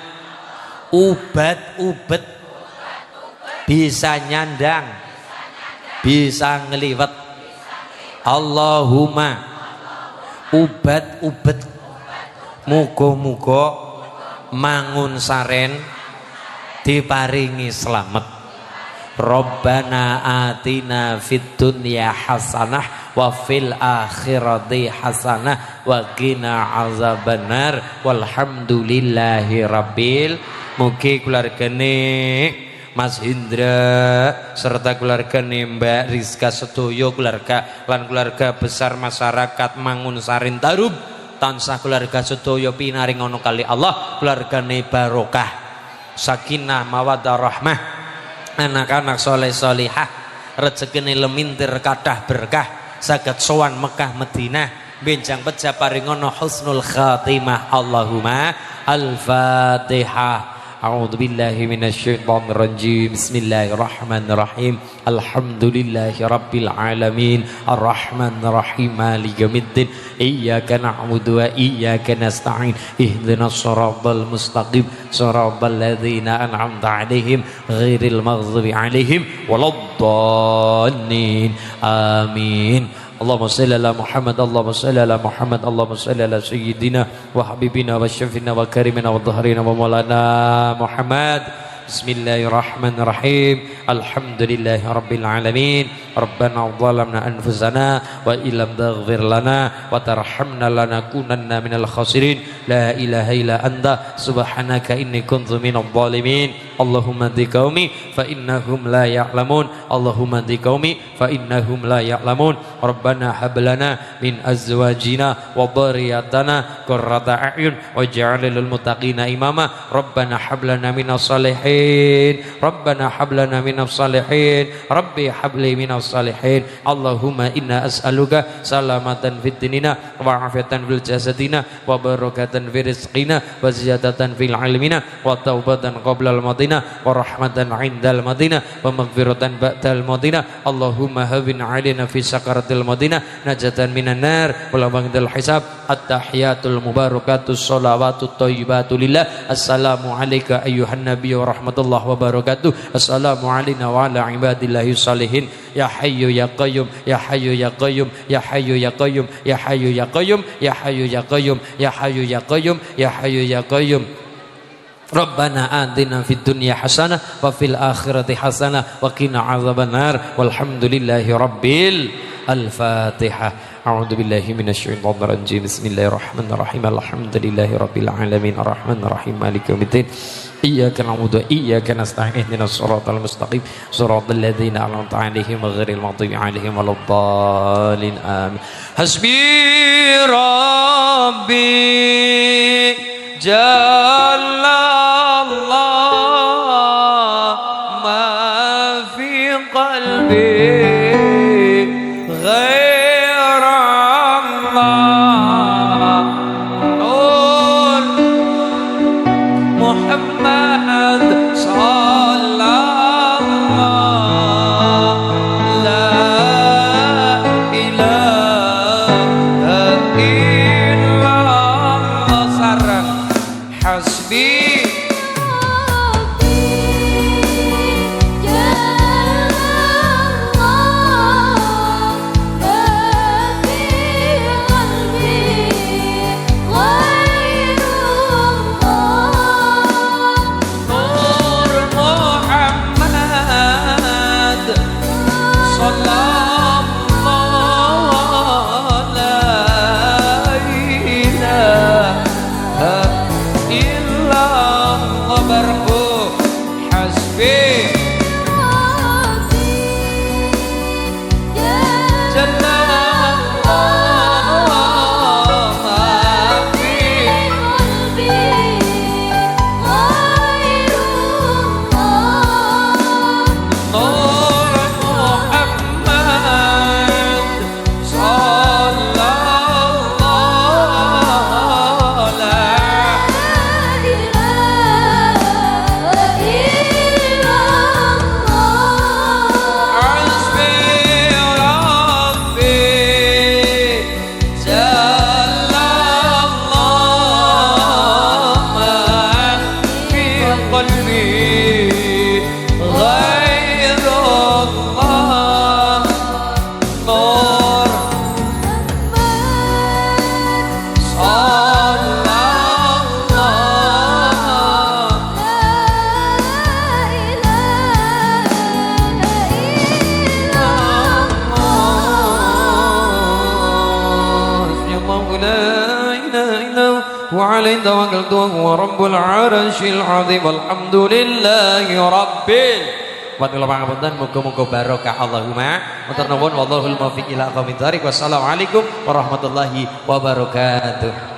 Speaker 1: ubat bisa nyandang bisa ngeliwet. Allahumma ubat muga-muga mangun saren diparingi slamet. Rabbana atina fid dunya hasanah wa fil akhirati hasanah wa qina azabannar walhamdulillahi rabbil. Mugi keluargane Mas Hindra serta keluargane Mbak Rizka sedoyo keluarga lan keluarga besar masyarakat Mangun Sarin Tarub tansah keluarga sedoyo pinaring ngono kali Allah, keluargane barokah sakinah mawaddah rahmah, anak-anak soleh solihah, rezekine lemintir kathah berkah, saged sowan Mekah Madinah, benjang pecah paringono husnul khatimah. Allahumma al-Fatihah. A'udzu billahi minasyaitonir rajim. Bismillahirrahmanirrahim. Alhamdulillahi rabbil alamin. Arrahmanir rahim. Maliki yaumiddin. Iyyaka na'budu wa iyyaka nasta'in. Ihdinas shiratal mustaqim. Shiratal ladzina an'amta 'alaihim ghairil maghdubi 'alaihim waladdallin. Amin. Allahumma salli ala Muhammad, Allahumma salli ala Muhammad, Allahumma salli ala sayyidina wa habibina wa syafina wa karimina wa dhahrina wa maulana Muhammad. Bismillahirrahmanirrahim. Alhamdulillahi rabbil alamin. Rabbana zalamna anfusana wa illam taghfir lana wa tarhamna lanakunanna minal khasirin. La ilaha illa anta subhanaka inni kuntu minadh dhalimin. Allahumma hdi qaumi fa innahum la ya'lamun. Allahumma hdi qaumi fa innahum la ya'lamun. Rabbana hab lana min azwajina wa dhurriyyatina qurrata a'yun waj'al lil muttaqina imama. Rabbana hab lana minas salihin. Rabbana hab lana minas salihin. Rabbi hab li minas salihin. Allahumma inna as'aluka salamatan fid dinina wa afiatan fil jasadina wa barakatan fi rizqina wa ziyadatan fil ilmina wa taubatan qabla al madina wa rahmatan 'indal madina wa maghfiratan ba'dal madina. Allahumma hawwin 'alaina fi sakaratil madina najatan minan nar wa ba'dal hisab. At-tahiyatul mubarakatus shalawatut thayyibatu lillah. Assalamu alayka ayyuhan nabiy wa rahmatullahi wa barakatuh. Assalamu alayna wa ala ibadillahi salihin. Ya hayyu ya qayyum, ya hayyu ya qayyum, ya hayyu ya qayyum, ya hayyu ya qayyum, ya hayyu ya qayyum, ya hayyu ya qayyum, ya hayyu ya qayyum. Rabbana atina fid dunya hasanah wa fil akhirati hasanah wa qina adzabannar. Walhamdulillahi rabbil al-Fatihah. A'udzu billahi minasyaitonir rajim. Bismillahirrahmanirrahim. Alhamdulillahi rabbil alamin. Arrahmanir rahim. Maliki yaumiddin. Iyyaka na'budu wa iyyaka nasta'in. Ihdinas shiratal mustaqim. Shiratal ladzina an'amta 'alaihim ghairil maghdubi 'alaihim waladdallin. Amin. Hasbi rabbi jallallah ma fi qalbi
Speaker 4: وعليه توكلت وهو رب العرش العظيم والحمد لله rabbil. Wabillahi pangapunten, muga-muga barokah Allahumma. Matur nuwun, wallahul muwaffiq ila aqwamit thoriq. Wassalamualaikum warahmatullahi wabarakatuh.